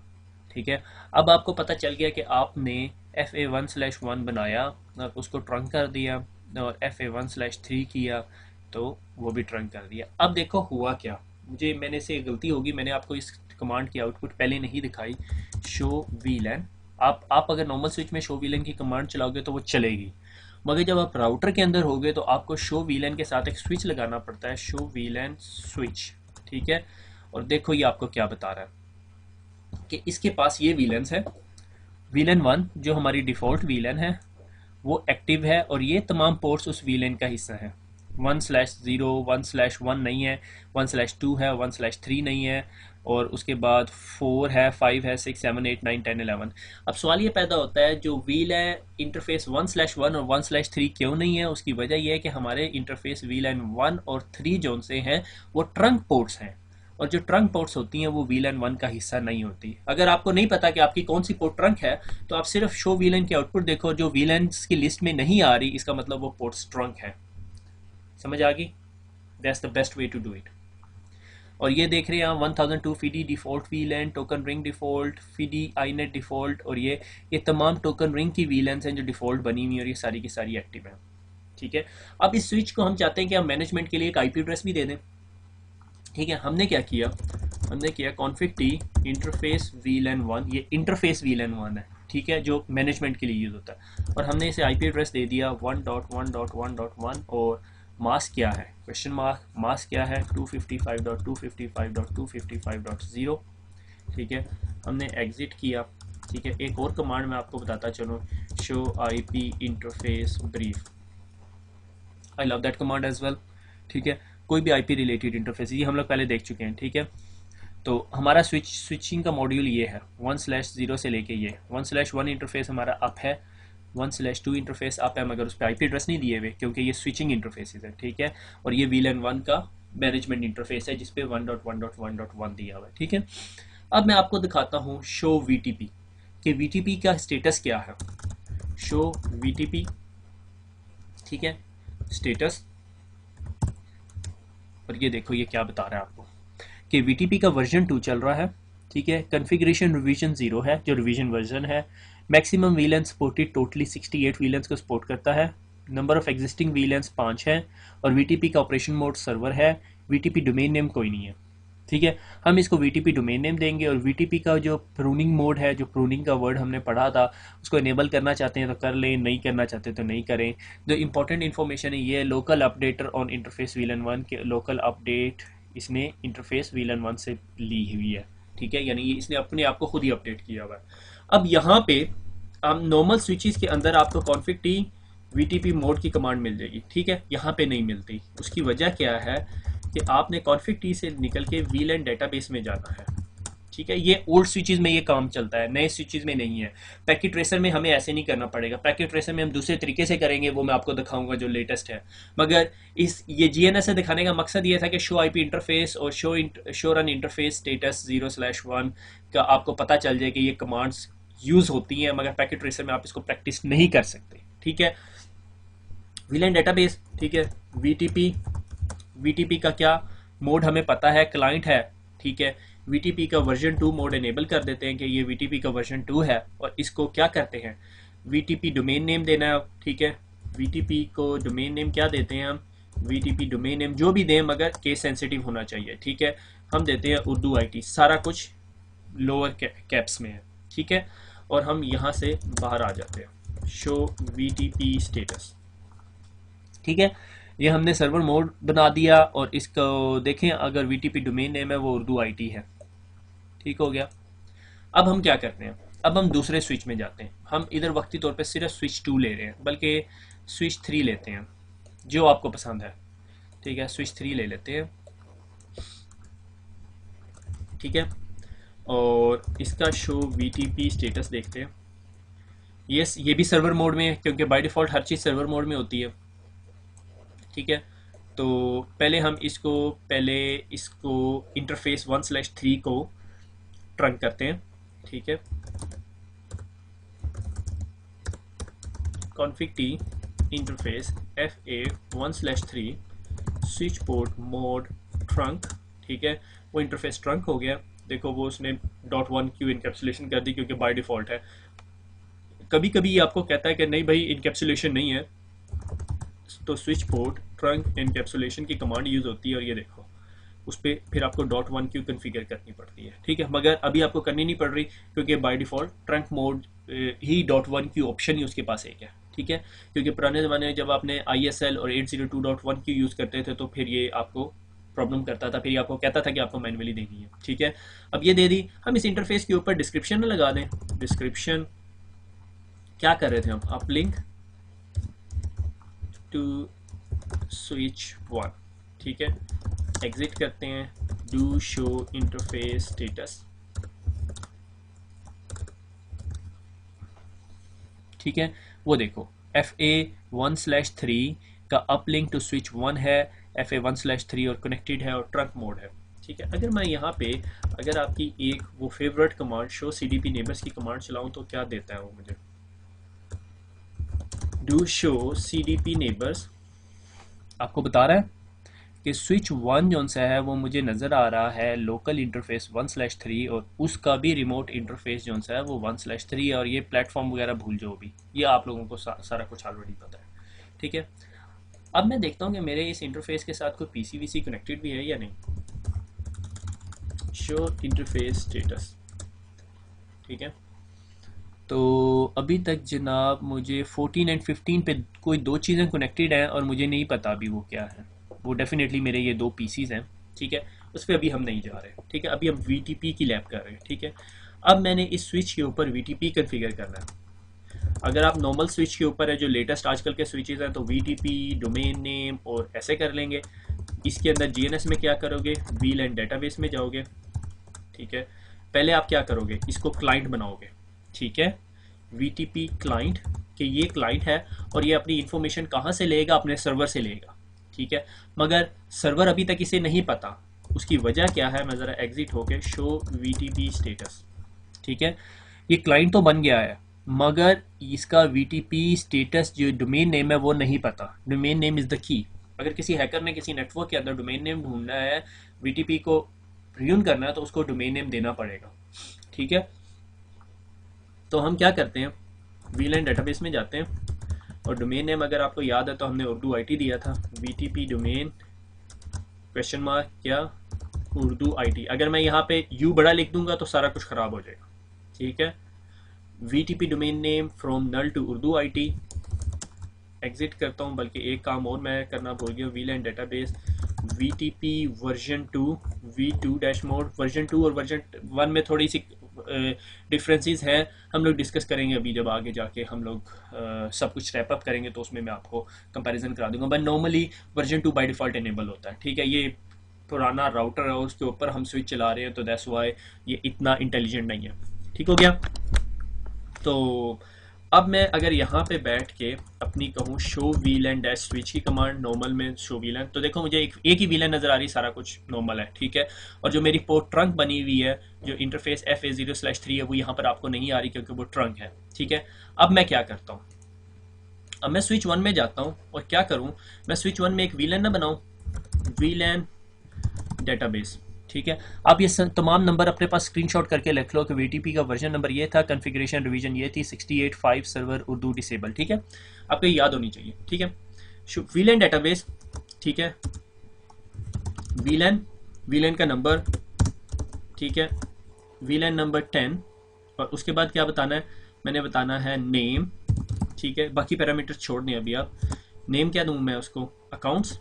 ठीक है। अब आपको पता चल गया कि आपने FA1/1 बनाया, उसको ट्रंक कर दिया, और FA1/3 किया तो वो भी ट्रंक कर दिया। अब देखो हुआ क्या, मैंने से गलती होगी, मैंने आपको इस कमांड की आउटपुट पहले नहीं दिखाई, शो VLAN। आप अगर नॉर्मल स्विच में शो VLAN की कमांड चलाओगे तो वो चलेगी, मगर जब आप राउटर के अंदर होगे तो आपको शो VLAN के साथ एक स्विच लगाना पड़ता है, शो VLAN स्विच, ठीक है। और देखो ये आपको क्या बता रहा है कि इसके पास ये VLANs है, VLAN 1 जो हमारी डिफ़ॉल्ट VLAN है वो एक्टिव है, और ये तमाम पोर्ट्स उस VLAN का हिस्सा है। 1/0 1/1 नहीं है, 1/2 है, 1/3 नहीं है, और उसके बाद 4 है, 5 है, 6 7 8 9 10 11। अब सवाल ये पैदा होता है जो VLAN इंटरफेस 1/1 और 1/3 क्यों नहीं है, उसकी वजह यह है कि हमारे इंटरफेस VLAN 1 और 3 जोन से हैं वो ट्रंक पोर्ट्स हैं, और जो ट्रंक पोर्ट्स होती हैं वो VLAN 1 का हिस्सा नहीं होती। अगर आपको नहीं पता कि आपकी कौन सी पोर्ट ट्रंक है तो आप सिर्फ शो VLAN की आउटपुट देखो, जो VLANs की लिस्ट में नहीं आ रही इसका मतलब वो पोर्ट्स ट्रंक है। समझ आ गई, that's the best way to do it. और ये देख रहे हैं आप 1002 FIDI default VLAN, token ring default, FIDI INET default, और ये तमाम टोकन रिंग की VLANs हैं जो डिफ़ॉल्ट बनी हुई, और ये सारी की सारी एक्टिव हैं, ठीक है। अब इस स्विच को हम चाहते हैं कि हम मैनेजमेंट के लिए एक IP एड्रेस भी दे दें, ठीक है। हमने क्या किया, हमने किया कॉन्फिग टी इंटरफेस VLAN 1, ये इंटरफेस VLAN 1 है, ठीक है, जो मैनेजमेंट के लिए यूज़ होता है, और हमने इसे IP एड्रेस दे दिया 1.1.1.1, और मास्क क्या है, क्वेश्चन मार्क, मास्क क्या है 255.255.255.0, ठीक है। हमने एग्जिट किया, ठीक है। एक और कमांड मैं आपको बताता चलूँ, show IP interface brief, I love that command as well. ठीक है, कोई भी आईपी रिलेटेड इंटरफेस, ये हम लोग पहले देख चुके हैं। ठीक है, तो हमारा स्विचिंग का मॉड्यूल ये है 1/0 से लेके ये 1/1 इंटरफेस हमारा अप है, 1/2 इंटरफेस अप है, मगर उस पर आईपी एड्रेस नहीं दिए हुए क्योंकि ये स्विचिंग इंटरफेसेस है। ठीक है, और ये VLAN 1 का मैनेजमेंट इंटरफेस है जिसपे 1.1.1.1 दिया हुआ है। ठीक है, अब मैं आपको दिखाता हूँ शो VTP कि VTP का स्टेटस क्या है। शो VTP, ठीक है, स्टेटस, और ये देखो ये क्या बता रहा है आपको कि VTP का वर्जन 2 चल रहा है। ठीक है, कॉन्फ़िगरेशन रिवीजन 0 है, जो रिवीजन वर्जन है। Maximum VLAN supported totally 68 VLANs को सपोर्ट करता है। नंबर ऑफ एग्जिस्टिंग VLANs 5 है, और VTP का ऑपरेशन मोड सर्वर है। VTP डोमेन नेम कोई नहीं है। ठीक है, हम इसको VTP डोमेन नेम देंगे, और VTP का जो प्रूनिंग मोड है, जो प्रूनिंग का वर्ड हमने पढ़ा था, उसको इनेबल करना चाहते हैं तो कर लें, नहीं करना चाहते तो नहीं करें। जो इंपॉर्टेंट इन्फॉर्मेशन है ये local updater on interface VLAN 1 के लोकल अपडेट इसने इंटरफेस VLAN 1 से ली हुई है। ठीक है, यानी इसने अपने आप को खुद ही अपडेट किया हुआ है। अब यहाँ पे हम नॉर्मल स्विचेस के अंदर आपको config t VTP मोड की कमांड मिल जाएगी। ठीक है, यहाँ पे नहीं मिलती। उसकी वजह क्या है कि आपने config t से निकल के VLAN डेटाबेस में जाना है। ठीक है, ये ओल्ड स्विचेस में ये काम चलता है, नए स्विचेस में नहीं है। पैकेट ट्रेसर में हमें ऐसे नहीं करना पड़ेगा। पैकेट ट्रेसर में हम दूसरे तरीके से करेंगे, वो मैं आपको दिखाऊंगा जो लेटेस्ट है। मगर ये GNS से दिखाने का मकसद ये था कि शो IP इंटरफेस और शो रन इंटरफेस स्टेटस 0/1 का आपको पता चल जाए कि ये कमांड्स यूज होती हैं, मगर पैकेट ट्रेसर में आप इसको प्रैक्टिस नहीं कर सकते। ठीक है, VLAN डेटाबेस, ठीक है, VTP का क्या मोड हमें पता है, क्लाइंट है। ठीक है, VTP का वर्जन 2 मोड इनेबल कर देते हैं कि ये VTP का वर्जन 2 है, और इसको क्या करते हैं, VTP डोमेन नेम देना है। ठीक है, VTP को डोमेन नेम क्या देते हैं हम, VTP डोमेन नेम जो भी दें मगर केस सेंसिटिव होना चाहिए। ठीक है, हम देते हैं उर्दू IT, सारा कुछ लोअर कैप्स में है। ठीक है, और हम यहाँ से बाहर आ जाते हैं, शो VTP स्टेटस। ठीक है, ये हमने सर्वर मोड बना दिया, और इसको देखें अगर VTP डोमेन नेम है वो उर्दू IT है। ठीक हो गया। अब हम क्या करते हैं, अब हम दूसरे स्विच में जाते हैं। हम इधर वक्ती तौर पे सिर्फ स्विच 2 ले रहे हैं, बल्कि स्विच 3 लेते हैं, जो आपको पसंद है। ठीक है, स्विच 3 ले लेते हैं। ठीक है, और इसका शो VTP स्टेटस देखते हैं। यस, ये भी सर्वर मोड में है क्योंकि by default her cheese server mode में होती है। ठीक है, तो पहले इसको इंटरफेस 1/3 को ट्रंक करते हैं। ठीक है, config t interface FA 1/3 switch port mode trunk. ठीक है, वो इंटरफेस ट्रंक हो गया। देखो वो उसने .1q इनकैप्सुलेशन कर दी क्योंकि बाय डिफ़ॉल्ट है। कभी कभी ये आपको कहता है कि नहीं भाई इनकैप्सुलेशन नहीं है, तो स्विच पोर्ट ट्रंक इनकैप्सुलेशन की कमांड यूज़ होती है, और ये देखो उस पर फिर आपको .1q कन्फिगर करनी पड़ती है। ठीक है, मगर अभी आपको करनी नहीं पड़ रही क्योंकि बाय डिफ़ॉल्ट ट्रंक मोड ही .1q ऑप्शन ही उसके पास एक है। ठीक है, क्योंकि पुराने ज़माने में जब आपने ISL और 802.1q यूज़ करते थे तो फिर ये आपको प्रॉब्लम करता था, फिर ये आपको कहता था कि आपको मैनुअली देनी है। ठीक है, अब ये दे दी। हम इस इंटरफेस के ऊपर डिस्क्रिप्शन लगा दें। डिस्क्रिप्शन क्या कर रहे थे हम, आप लिंक टू स्विच 1। ठीक है, एग्जिट करते हैं, डू शो इंटरफेस स्टेटस। ठीक है, वो देखो FA 1/3 का अपलिंक टू स्विच 1 है, FA 1/3 और कनेक्टेड है और ट्रंक मोड है। ठीक है, अगर मैं यहाँ पे अगर आपकी एक वो favourite command show CDP neighbours की कमांड चलाऊं तो क्या देता है वो मुझे, डू शो CDP नेबर्स, आपको बता रहा है कि स्विच 1 जो सा है वो मुझे नज़र आ रहा है लोकल इंटरफेस 1/3, और उसका भी रिमोट इंटरफेस जो सा है वो 1/3 है, और ये प्लेटफॉर्म वगैरह भूल जाओ भी, ये आप लोगों को सारा कुछ ऑलरेडी पता है। ठीक है, अब मैं देखता हूँ कि मेरे इस इंटरफेस के साथ कोई PCVC कनेक्टेड भी है या नहीं। Show interface status. ठीक है, तो अभी तक जनाब मुझे 14 एंड 15 पे कोई 2 चीज़ें कनेक्टेड हैं, और मुझे नहीं पता अभी वो क्या है। वो डेफिनेटली मेरे ये 2 PCs हैं। ठीक है, उस पर अभी हम नहीं जा रहे। ठीक है, अभी हम VTP की लैब कर रहे हैं। ठीक है, अब मैंने इस स्विच के ऊपर VTP कन्फिगर करना है। अगर आप नॉर्मल स्विच के ऊपर है, जो लेटेस्ट आजकल के स्विचेस हैं, तो VTP, डोमेन नेम और ऐसे कर लेंगे। इसके अंदर GNS में क्या करोगे, VLAN डेटाबेस में जाओगे, ठीक है। पहले आप क्या करोगे, इसको क्लाइंट बनाओगे, ठीक है, VTP क्लाइंट, कि ये क्लाइंट है और ये अपनी इंफॉर्मेशन कहाँ से लेगा, अपने सर्वर से लेगा, ठीक है। मगर सर्वर अभी तक इसे नहीं पता, उसकी वजह क्या है, मैं ज़रा एग्जिट होके शो VTP स्टेटस, ठीक है। ये क्लाइंट तो बन गया है मगर इसका VTP स्टेटस जो डोमेन नेम है वो नहीं पता। Domain name is the key. अगर किसी हैकर ने किसी नेटवर्क के अंदर डोमेन नेम ढूंढना है, VTP को रियून करना है, तो उसको डोमेन नेम देना पड़ेगा, ठीक है। तो हम क्या करते हैं, VLAN डेटाबेस में जाते हैं और डोमेन नेम अगर आपको याद है तो हमने उर्दू IT दिया था, VTP डोमेन क्वेश्चन मार्क क्या, उर्दू IT। अगर मैं यहाँ पे U बड़ा लिख दूंगा तो सारा कुछ ख़राब हो जाएगा, ठीक है। VTP domain name from null to Urdu IT, exit करता हूँ, बल्कि एक काम और मैं करना भूल गया, VLAN database VTP version 2 V2 dash mode. Version 2 और वर्जन 1 में थोड़ी सी डिफरेंसेस हैं, हम लोग डिस्कस करेंगे अभी जब आगे जाके हम लोग सब कुछ रैप अप करेंगे, तो उसमें मैं आपको कंपैरिजन करा दूंगा। But normally version 2 by default enable होता है, ठीक है। ये पुराना राउटर है, उसके ऊपर हम स्विच चला रहे हैं, तो दैट्स वाई ये इतना इंटेलिजेंट नहीं है, ठीक हो गया। तो अब मैं अगर यहाँ पे बैठ के अपनी कहूँ शो VLAN डैश स्विच की कमांड नॉर्मल में शो VLAN, तो देखो मुझे एक ही VLAN नज़र आ रही, सारा कुछ नॉर्मल है, ठीक है। और जो मेरी पोर्ट ट्रंक बनी हुई है, जो इंटरफेस FA0/3 है, वो यहाँ पर आपको नहीं आ रही क्योंकि वो ट्रंक है, ठीक है। अब मैं क्या करता हूँ, अब मैं स्विच 1 में जाता हूँ और क्या करूँ, मैं स्विच 1 में एक VLAN ना बनाऊँ, VLAN डेटाबेस, ठीक है। आप ये तमाम नंबर अपने पास स्क्रीनशॉट करके लिख लो कि VTP का वर्जन नंबर ये था, कॉन्फ़िगरेशन रिवीजन ये थी, 68.5 सर्वर उर्दू डिसेबल, ठीक है। आपको ये याद होनी चाहिए, ठीक है। VLAN डेटाबेस, ठीक है, VLAN का नंबर, ठीक है, VLAN नंबर 10, और उसके बाद क्या बताना है, मैंने बताना है नेम, ठीक है। बाकी पैरामीटर छोड़ दें अभी आप। नेम क्या दूं मैं उसको, अकाउंट्स,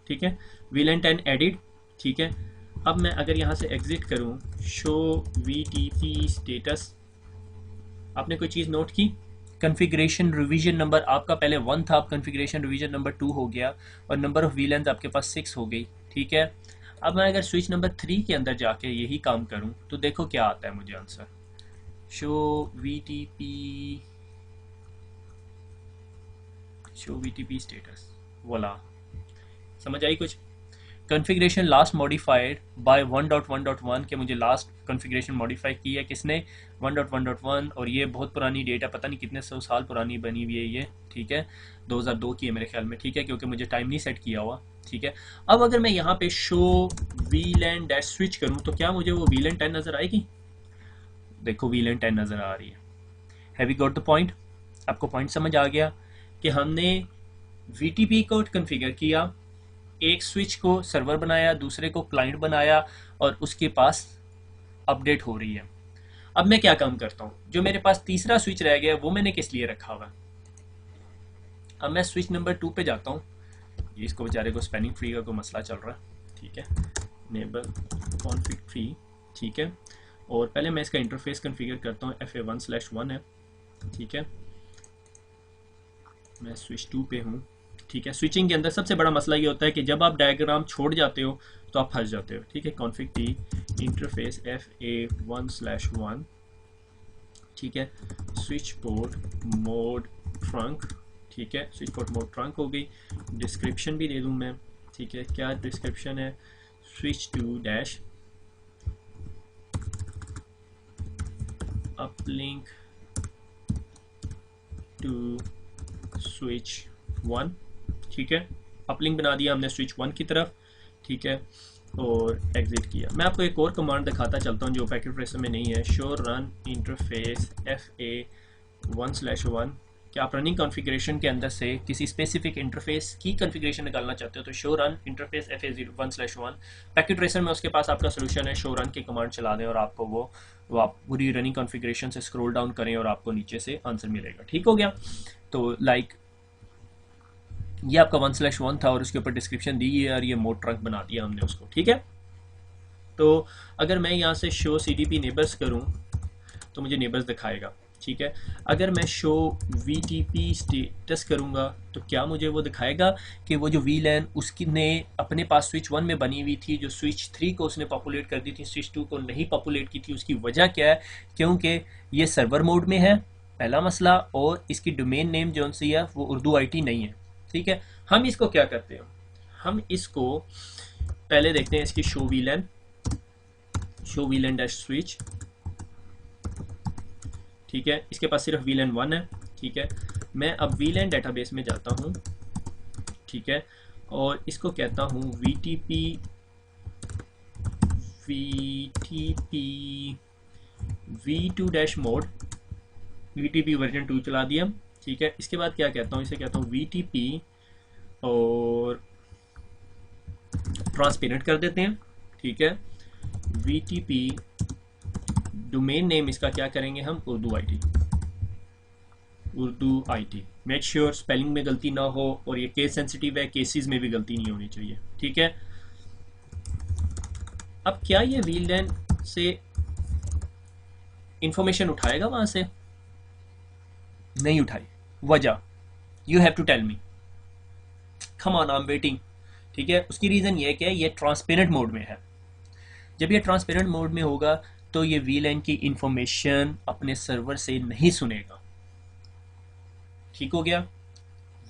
ठीक है। VLAN 10 एडिट, ठीक है। अब मैं अगर यहाँ से एग्जिट करूँ, शो VTP स्टेटस, आपने कोई चीज़ नोट की, कॉन्फ़िगरेशन रिवीजन नंबर आपका पहले 1 था, अब कॉन्फ़िगरेशन रिवीजन नंबर 2 हो गया, और नंबर ऑफ VLANs आपके पास 6 हो गई, ठीक है। अब मैं अगर स्विच नंबर 3 के अंदर जाके यही काम करूँ तो देखो क्या आता है मुझे आंसर, शो VTP स्टेटस, वोला। समझ आई कुछ। कॉन्फ़िगरेशन लास्ट मॉडिफाइड बाय 1.1.1 के मुझे लास्ट कॉन्फ़िगरेशन मॉडिफाई की है किसने, 1.1.1, और ये बहुत पुरानी डेट है, पता नहीं कितने 100 साल पुरानी बनी हुई है ये, ठीक है। 2002 की है मेरे ख्याल में, ठीक है, क्योंकि मुझे टाइम नहीं सेट किया हुआ, ठीक है। अब अगर मैं यहाँ पे शो VLAN डैश स्विच करूँ तो क्या मुझे वो VLAN 10 नज़र आएगी, देखो VLAN 10 नज़र आ रही है। Have we got the point, आपको पॉइंट समझ आ गया कि हमने VTP को कॉन्फ़िगर किया, एक स्विच को सर्वर बनाया, दूसरे को क्लाइंट बनाया, और उसके पास अपडेट हो रही है। अब मैं क्या काम करता हूँ, जो मेरे पास तीसरा स्विच रह गया वो मैंने किस लिए रखा हुआ है। अब मैं स्विच नंबर 2 पे जाता हूँ, इसको बेचारे को स्पैनिंग ट्री का कोई मसला चल रहा है, ठीक है, नेबर कॉन्फिग ट्री, ठीक है। और पहले मैं इसका इंटरफेस कॉन्फ़िगर करता हूँ, FA1/1 है, ठीक है। मैं स्विच 2 पे हूँ, ठीक है। स्विचिंग के अंदर सबसे बड़ा मसला ये होता है कि जब आप डायग्राम छोड़ जाते हो तो आप फंस जाते हो, ठीक है। कॉन्फिग टी इंटरफेस FA1/1, ठीक है। स्विच पोर्ट मोड ट्रंक, ठीक है, स्विच पोर्ट मोड ट्रंक हो गई। डिस्क्रिप्शन भी दे दूं मैं, ठीक है, क्या डिस्क्रिप्शन है, switch 2 dash uplink to switch 1, ठीक है। अपलिंक बना दिया हमने स्विच 1 की तरफ, ठीक है, और एग्जिट किया। मैं आपको एक और कमांड दिखाता चलता हूँ जो पैकेट ट्रेसर में नहीं है, शो रन इंटरफेस FA1/1। क्या आप रनिंग कॉन्फ़िगरेशन के अंदर से किसी स्पेसिफिक इंटरफेस की कॉन्फ़िगरेशन निकालना चाहते हो तो show run interface FA1/1। Packet tracer में उसके पास आपका सोल्यूशन है, शो रन की कमांड चला दें और आपको वो आप पूरी रनिंग कॉन्फ़िगरेशन से स्क्रॉल डाउन करें और आपको नीचे से आंसर मिलेगा, ठीक हो गया। तो लाइक ये आपका 1/1 था और उसके ऊपर डिस्क्रिप्शन दी है और ये मोड ट्रंक बना दिया हमने उसको, ठीक है। तो अगर मैं यहाँ से शो CDP नेबर्स करूँ तो मुझे नेबर्स दिखाएगा, ठीक है। अगर मैं शो VTP स्टेटस करूँगा तो क्या मुझे वो दिखाएगा कि वो जो VLAN उसकी ने अपने पास स्विच 1 में बनी हुई थी, जो स्विच 3 को उसने पॉपुलेट कर दी थी, स्विच 2 को नहीं पॉपुलेट की थी, उसकी वजह क्या है? क्योंकि ये सर्वर मोड में है, पहला मसला, और इसकी डोमेन नेम जो सी है वो उर्दू IT नहीं है, ठीक है। हम इसको क्या करते हैं, हम इसको पहले देखते हैं इसकी शो VLAN डैश स्विच, ठीक है। इसके पास सिर्फ VLAN 1 है, ठीक है। मैं अब VLAN डेटाबेस में जाता हूँ, ठीक है, और इसको कहता हूँ VTP V2 dash mode, VTP version 2 चला दिया, ठीक है। इसके बाद क्या कहता हूँ, इसे कहता हूँ VTP और ट्रांसपेरेंट कर देते हैं, ठीक है। VTP डोमेन नेम इसका क्या करेंगे हम, Urdu IT। Make sure spelling में गलती ना हो, और ये केस सेंसिटिव है, केसेस में भी गलती नहीं होनी चाहिए, ठीक है। अब क्या ये VLAN से इंफॉर्मेशन उठाएगा वहां से? नहीं उठाई, वजह you have to tell me, come on, I am waiting, ठीक है। उसकी रीजन ये क्या है, ये ट्रांसपेरेंट मोड में है। जब ये ट्रांसपेरेंट मोड में होगा तो ये VLAN की इंफॉर्मेशन अपने सर्वर से नहीं सुनेगा, ठीक हो गया।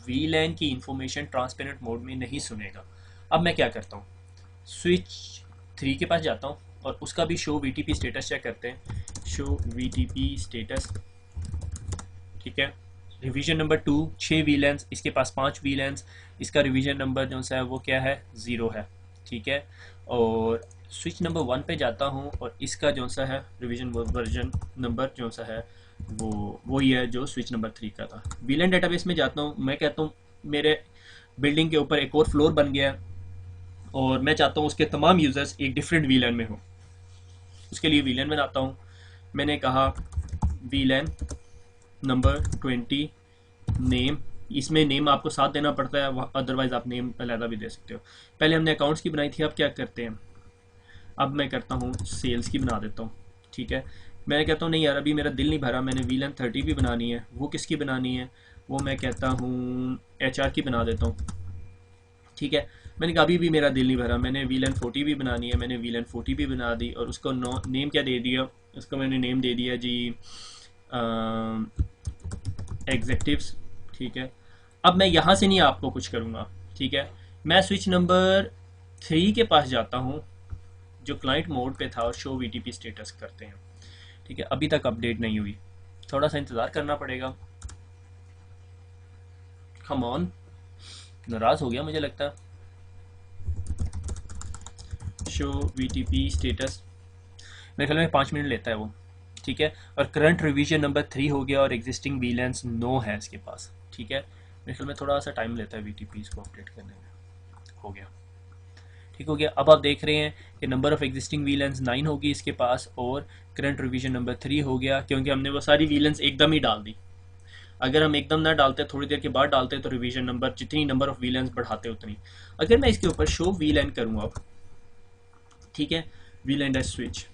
VLAN की इंफॉर्मेशन ट्रांसपेरेंट मोड में नहीं सुनेगा। अब मैं क्या करता हूँ, स्विच 3 के पास जाता हूँ और उसका भी शो VTP स्टेटस चेक करते हैं। शो VTP स्टेटस, ठीक है। रिवीजन नंबर 2 6 VLANs, इसके पास 5 VLANs, इसका रिवीजन नंबर जो सा है वो क्या है, 0 है, ठीक है। और स्विच नंबर 1 पे जाता हूँ और इसका जो सा है रिवीजन वर्जन नंबर जो सा है वो वही है जो स्विच नंबर 3 का था। VLAN डेटाबेस में जाता हूँ, मैं कहता हूँ मेरे बिल्डिंग के ऊपर एक और फ्लोर बन गया और मैं चाहता हूँ उसके तमाम यूज़र्स एक डिफरेंट VLAN में हो। उसके लिए VLAN बनाता हूँ। मैंने कहा VLAN नंबर 20 नेम, इसमें नेम आपको साथ देना पड़ता है, अदरवाइज आप नेम अलहदा भी दे सकते हो। पहले हमने अकाउंट्स की बनाई थी, अब क्या करते हैं, अब मैं करता हूँ सेल्स की बना देता हूँ, ठीक है। मैं कहता हूँ नहीं यार अभी मेरा दिल नहीं भरा, मैंने VLAN 30 भी बनानी है। वो किसकी बनानी है, वो मैं कहता हूँ HR की बना देता हूँ, ठीक है। मैंने कहा अभी भी मेरा दिल नहीं भरा, मैंने VLAN 40 भी बनानी है। मैंने VLAN 40 भी बना दी और उसको नेम क्या दे दिया, उसको मैंने नेम दे दिया जी एग्जेक्टिव्स, ठीक है। अब मैं यहाँ से नहीं आपको कुछ करूँगा, ठीक है। मैं स्विच नंबर 3 के पास जाता हूँ जो क्लाइंट मोड पे था और शो VTP स्टेटस करते हैं, ठीक है। अभी तक अपडेट नहीं हुई, थोड़ा सा इंतज़ार करना पड़ेगा। कम ऑन, नाराज़ हो गया मुझे लगता है। शो VTP स्टेटस मेरे ख्याल में 5 मिनट लेता है वो, ठीक है। और करंट रिवीजन नंबर 3 हो गया और एग्जिस्टिंग VLANs 9 है इसके पास, ठीक है। मेरे ख्याल में थोड़ा सा टाइम लेता है VTP को अपडेट करने में। हो गया, ठीक हो गया। अब आप देख रहे हैं कि नंबर ऑफ एग्जिस्टिंग VLANs 9 होगी इसके पास और करंट रिवीजन नंबर 3 हो गया, क्योंकि हमने वो सारी VLANs एकदम ही डाल दी। अगर हम एकदम ना डालते, थोड़ी देर के बाद डालते, तो रिवीजन नंबर जितनी नंबर ऑफ VLANs बढ़ाते उतनी। अगर मैं इसके ऊपर शो VLAN करूँगा अब, ठीक है, VLAN डैश स्विच,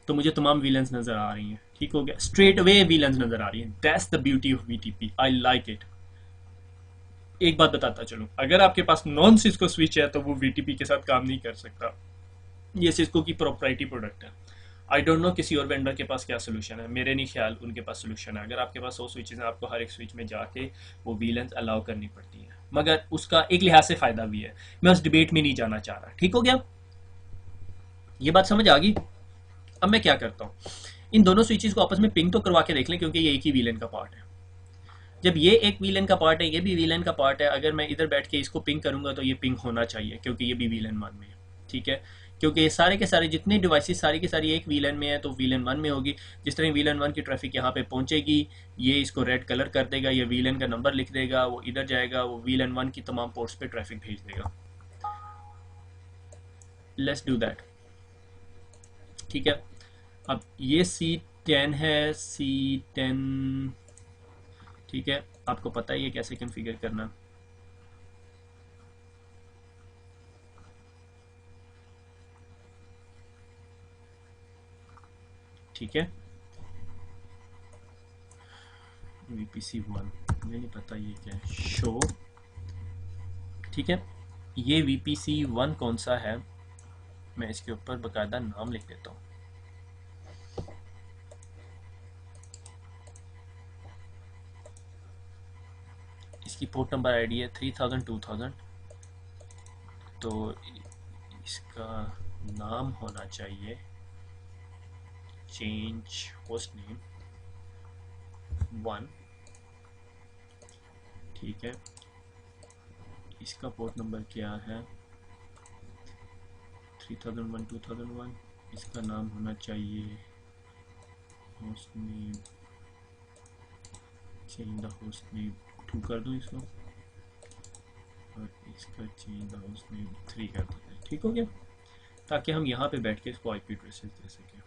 तो मुझे तमाम VLANs नजर आ रही हैं, ठीक हो गया। स्ट्रेट अवे VLANs नजर आ रही हैं। That's the beauty of VTP, I like it. एक बात बताता चलूं, अगर आपके पास नॉन सिस्को स्विच है तो वो VTP के साथ काम नहीं कर सकता। ये सिस्को की प्रोप्राइटी प्रोडक्ट है। आई डोंट नो किसी और वेंडर के पास क्या सोल्यूशन है, मेरे नहीं ख्याल उनके पास सोल्यूशन है। अगर आपके पास 100 स्विचेस हैं, आपको हर एक स्विच में जाके वो VLANs अलाउ करनी पड़ती है, मगर उसका एक लिहाज से फायदा भी है। मैं उस डिबेट में नहीं जाना चाह रहा, ठीक हो गया। ये बात समझ आ गई। अब मैं क्या करता हूँ, इन दोनों स्विचेस को आपस में पिंग तो करवा के देख लें, क्योंकि ये एक ही VLAN का पार्ट है। जब ये एक VLAN का पार्ट है, ये भी VLAN का पार्ट है, अगर मैं इधर बैठ के इसको पिंग करूंगा तो ये पिंग होना चाहिए, क्योंकि ये भी VLAN 1 में है, ठीक है। क्योंकि ये सारे के सारे जितने डिवाइसेस सारी की सारी एक VLAN में है, तो VLAN 1 में होगी। जिस तरह VLAN 1 की ट्रैफिक यहाँ पे पहुंचेगी, ये इसको रेड कलर कर देगा, ये VLAN का नंबर लिख देगा, वो इधर जाएगा, वो VLAN 1 की तमाम पोर्ट्स पे ट्रैफिक भेज देगा। लेट्स डू दैट, ठीक है। अब ये C10 है, C10, ठीक है। आपको पता है ये कैसे कॉन्फ़िगर करना। ठीक है। VPC1 मुझे नहीं पता ये क्या है, शो। ठीक है, ये VPC1 कौन सा है, मैं इसके ऊपर बकायदा नाम लिख देता हूँ। इसकी पोर्ट नंबर आईडी है 3000 2000। तो इसका नाम होना चाहिए चेंज होस्ट नेम 1। ठीक है, इसका पोर्ट नंबर क्या है 3001 2001। इसका नाम होना चाहिए host name, change the host name 2 कर दूँ इसको, और इसका चेंज द होस्ट नेम 3 कर देते हैं। ठीक हो गया, ताकि हम यहाँ पे बैठ के इसको आईपी एड्रेसेस दे सकें।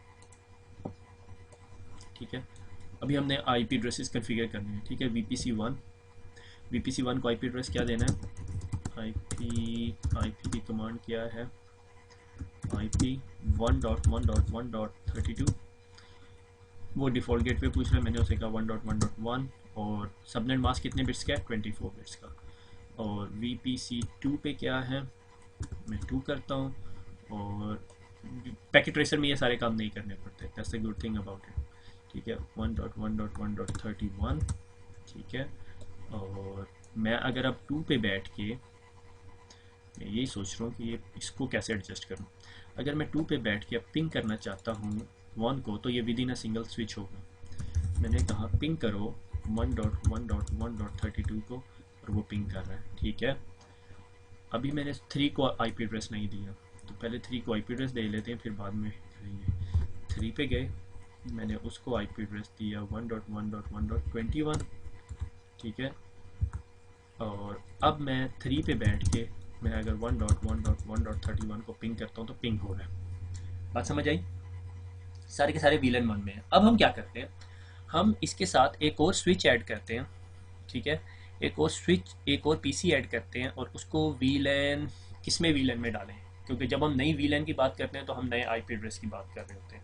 ठीक है, अभी हमने आईपी एड्रेसेस कन्फिगर करने हैं। ठीक है, VPC1 को आईपी एड्रेस क्या देना है, आईपी की कमांड क्या है, IP 1.1.1.32। वो डिफ़ॉल्ट गेटवे पूछ रहा है, मैंने उसे कहा 1.1.1। और सबनेट मास्क कितने बिट्स का है, 24 बिट्स का। और VPC2 पे क्या है, मैं 2 करता हूँ। और पैकेट ट्रेसर में ये सारे काम नहीं करने पड़ते, that's the good thing about it. ठीक है, 1.1.1.31। ठीक है, और मैं अगर अब 2 पे बैठ के, मैं यही सोच रहा हूँ कि ये इसको कैसे एडजस्ट करूँ। अगर मैं 2 पे बैठ के अब पिंग करना चाहता हूँ 1 को, तो ये with in a single switch होगा। मैंने कहा पिंग करो 1.1.1.32 को, और वो पिंग कर रहा है। ठीक है, अभी मैंने 3 को आईपी एड्रेस नहीं दिया, तो पहले 3 को आईपी एड्रेस दे लेते हैं, फिर बाद में करेंगे। 3 पे गए, मैंने उसको आईपी एड्रेस दिया 1.1.1.21। ठीक है, और अब मैं 3 पे बैठ के मैं अगर 1.1.1.31 को पिंग करता हूँ तो पिंग हो रहा है। बात समझ आई, सारे के सारे VLAN 1 में है। अब हम क्या करते हैं, हम इसके साथ एक और स्विच ऐड करते हैं। ठीक है, एक और स्विच, एक और PC ऐड करते हैं, और उसको VLAN किस में VLAN में डालें, क्योंकि जब हम नई VLAN की बात करते हैं तो हम नए IP एड्रेस की बात कर रहे होते हैं।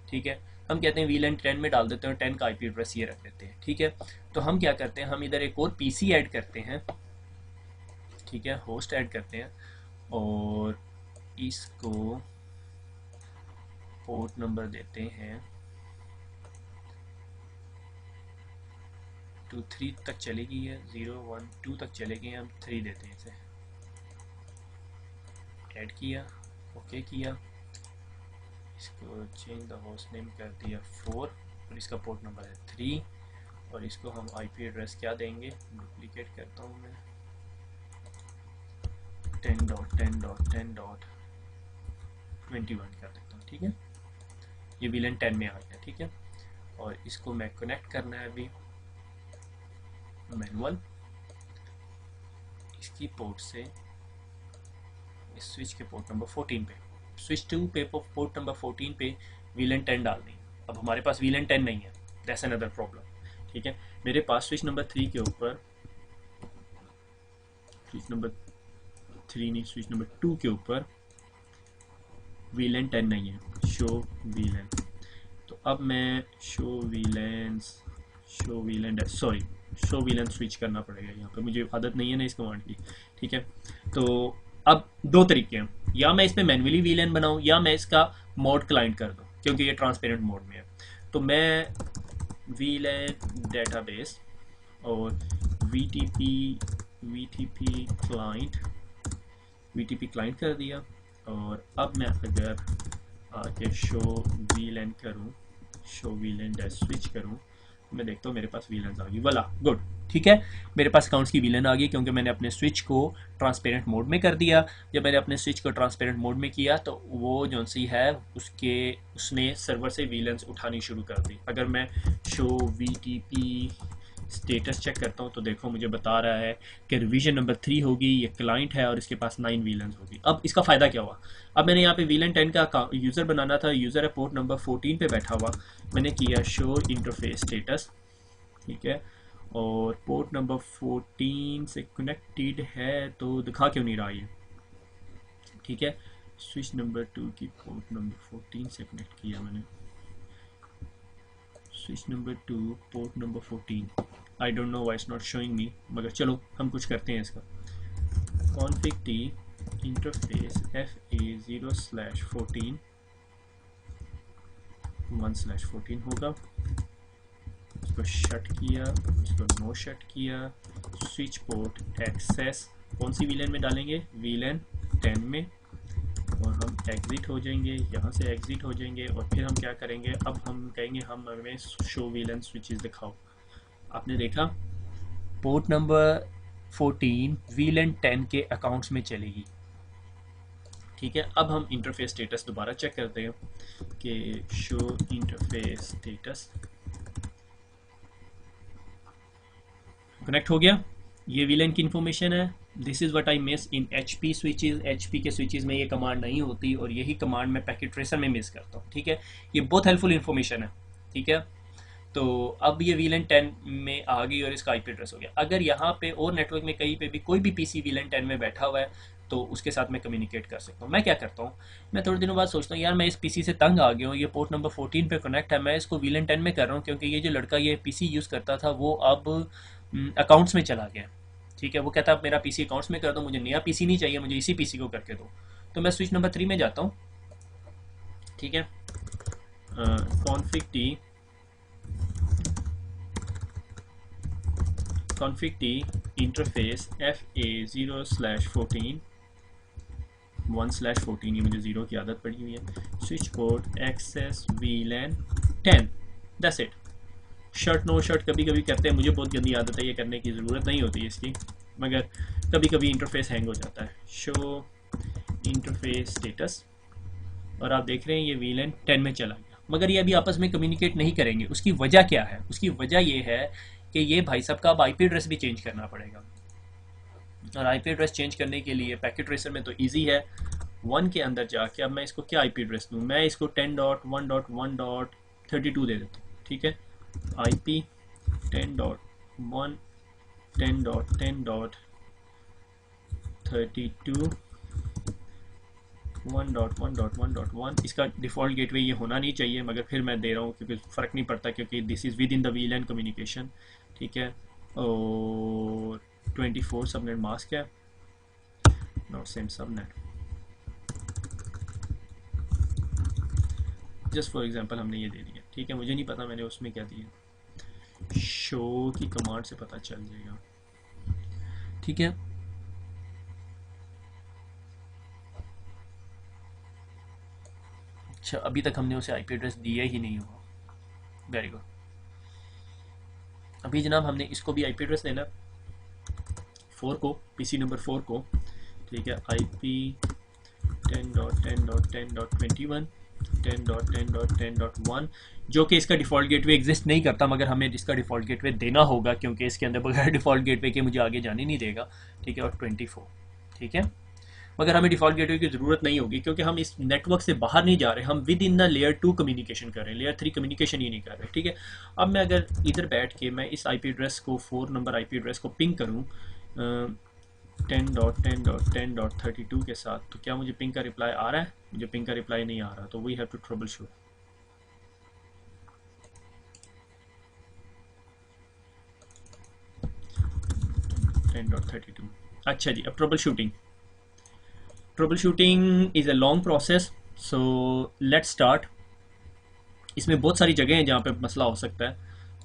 ठीक है, हम कहते हैं VLAN 10 में डाल देते हैं, 10 का IP एड्रेस ये रख लेते हैं। ठीक है, तो हम क्या करते हैं, हम इधर एक और PC ऐड करते हैं। ठीक है, होस्ट ऐड करते हैं, और इसको पोर्ट नंबर देते हैं 23 तक चलेगी है, 012 तक चलेगी है, हम 3 देते हैं इसे। ऐड किया, ओके किया, इसको चेंज द होस्ट नेम कर दिया 4, और इसका पोर्ट नंबर है 3, और इसको हम आईपी एड्रेस क्या देंगे, डुप्लीकेट करता हूँ मैं 10.10.10.21 कर देता हूँ। ठीक है, ये VLAN 10 में आ गया। ठीक है, और इसको मैं कनेक्ट करना है अभी मैनुअल, इसकी पोर्ट से इस स्विच के पोर्ट नंबर 14 पे, स्विच 2 पे पोर्ट नंबर 14 पे VLAN 10 डालनी। अब हमारे पास VLAN 10 नहीं है, दैट्स अनदर प्रॉब्लम। ठीक है, मेरे पास स्विच नंबर 3 के ऊपर, स्विच नंबर 3 नहीं, स्विच नंबर 2 के ऊपर VLAN 10 नहीं है, शो VLAN। तो अब मैं शो VLAN स्विच करना पड़ेगा यहाँ पे, मुझे आदत नहीं है ना इस कमांड की। ठीक है, तो अब 2 तरीके हैं, या मैं इसमें मैन्युअली VLAN बनाऊँ, या मैं इसका मोड क्लाइंट कर दूँ, क्योंकि ये ट्रांसपेरेंट मोड में है। तो मैं VLAN डेटाबेस और VTP क्लाइंट कर दिया, और अब मैं अगर आके शो VLAN करूँ, शो VLAN डैश स्विच करूँ, मैं देखता हूँ मेरे पास VLANs आ गई, वाला गुड। ठीक है, मेरे पास अकाउंट्स की VLAN आ गई, क्योंकि मैंने अपने स्विच को ट्रांसपेरेंट मोड में कर दिया। जब मैंने अपने स्विच को ट्रांसपेरेंट मोड में किया, तो वो जो सी है उसने सर्वर से VLANs उठानी शुरू कर दी। अगर मैं शो VTP स्टेटस चेक करता हूँ, तो देखो मुझे बता रहा है कि रिवीजन नंबर 3 होगी, ये क्लाइंट है, और इसके पास 9 VLANs होगी। अब इसका फ़ायदा क्या हुआ, अब मैंने यहाँ पे VLAN 10 का यूज़र बनाना था, यूज़र है पोर्ट नंबर 14 पे बैठा हुआ, मैंने किया शो इंटरफेस स्टेटस। ठीक है, और पोर्ट नंबर 14 से कनेक्टेड है, तो दिखा क्यों नहीं रहा ये। ठीक है, स्विच नंबर 2 की पोर्ट नंबर 14 से कनेक्ट किया मैंने, switch number 2 port number 14। I don't know why it's not showing me, मगर चलो हम कुछ करते हैं इसका। कॉन्फिग टी इंटरफेस FA0/14 1/14 होगा। इसको शट किया, इसको नो शट किया। स्विच पोर्ट एक्सेस कौन सी वीलन में डालेंगे? वीलन 10 में। और हम एग्जिट हो जाएंगे, यहाँ से एग्जिट हो जाएंगे और फिर हम क्या करेंगे, अब हम कहेंगे हम हमें शो वीलन स्विचेस दिखाओ। आपने देखा पोर्ट नंबर 14 वीलन 10 के अकाउंट्स में चलेगी। ठीक है, अब हम इंटरफेस स्टेटस दोबारा चेक करते हैं कि शो इंटरफेस स्टेटस कनेक्ट हो गया। ये वीलन की इंफॉर्मेशन है। This is what I miss in HP switches. HP के स्विचेस में ये कमांड नहीं होती और यही कमांड मैं पैकेट ट्रेसर में मिस करता हूँ। ठीक है, ये बहुत हेल्पफुल इंफॉर्मेशन है। ठीक है, तो अब ये वीलन 10 में आ गई और इसका IP एड्रेस हो गया। अगर यहाँ पे और नेटवर्क में कहीं पे भी कोई भी PC वीलन 10 में बैठा हुआ है तो उसके साथ मैं कम्युनिकेट कर सकता हूँ। मैं क्या करता हूँ, मैं थोड़े दिनों बाद सोचता हूँ यार मैं इस PC से तंग आ गया हूँ, ये पोर्ट नंबर 14 पे कनेक्ट है, मैं इसको वीलन 10 में कर रहा हूँ क्योंकि ये जो लड़का ये PC यूज़ करता था वो अब अकाउंट्स में चला गया। ठीक है, वो कहता है मेरा PC अकाउंट्स में कर दो, मुझे नया PC नहीं चाहिए, मुझे इसी PC को करके दो। तो मैं स्विच नंबर 3 में जाता हूँ। ठीक है, कॉन्फिग टी इंटरफेस FA0/14 1/14, ये मुझे 0 की आदत पड़ी हुई है। Switch port access VLAN 10, that's it. Shut no shut कभी कभी करते हैं, मुझे बहुत गंदी आदत है, ये करने की ज़रूरत नहीं होती इसकी, मगर कभी कभी इंटरफेस हैंग हो जाता है। शो इंटरफेस स्टेटस, और आप देख रहे हैं ये वीलन 10 में चला गया, मगर ये अभी आपस में कम्युनिकेट नहीं करेंगे। उसकी वजह क्या है? उसकी वजह ये है कि ये भाई साहब का अब IP एड्रेस भी चेंज करना पड़ेगा। और IP एड्रेस चेंज करने के लिए पैकेट ट्रेसर में तो ईजी है, 1 के अंदर जाके अब मैं इसको क्या IP एड्रेस दूँ? मैं इसको 10.1.1.32 दे देता हूँ। ठीक है, IP 10.1 10.10.32 1.1.1.1। इसका डिफ़ॉल्ट गेटवे ये होना नहीं चाहिए, मगर फिर मैं दे रहा हूँ क्योंकि फ़र्क नहीं पड़ता, क्योंकि this is with in the VLAN communication. ठीक है, और 24 सबनेट मास्क है, not same subnet. Just for example हमने ये दे दिया। ठीक है, मुझे नहीं पता मैंने उसमें क्या दिया, शो की कमांड से पता चल जाएगा। ठीक है, अच्छा अभी तक हमने उसे IP एड्रेस दिया ही नहीं होगा। Very good. अभी जनाब हमने इसको भी IP एड्रेस देना 4 को, PC नंबर 4 को। ठीक है, IP 10.10.10.21 10.10.10.1, जो कि इसका डिफ़ॉल्ट गेटवे एग्जिस्ट नहीं करता, मगर हमें इसका डिफ़ॉल्ट गेटवे देना होगा क्योंकि इसके अंदर बगैर डिफ़ॉल्ट गेटवे के मुझे आगे जाने नहीं देगा। ठीक है, और 24। ठीक है, मगर हमें डिफ़ॉल्ट गेटवे की ज़रूरत नहीं होगी क्योंकि हम इस नेटवर्क से बाहर नहीं जा रहे, हम with in the layer 2 communication कर रहे हैं, लेयर 3 कम्युनिकेशन ही नहीं कर रहे। ठीक है, अब मैं अगर इधर बैठ के मैं इस IP एड्रेस को 4 नंबर IP एड्रेस को पिंग करूँ 10.10.10.32 के साथ, तो क्या मुझे पिंग का रिप्लाई आ रहा है? मुझे पिंग का रिप्लाई नहीं आ रहा, तो we have to troubleshoot. अच्छा जी, अब troubleshooting is a long process, so let's start. इसमें बहुत सारी जगह हैं जहाँ पे मसला हो सकता है।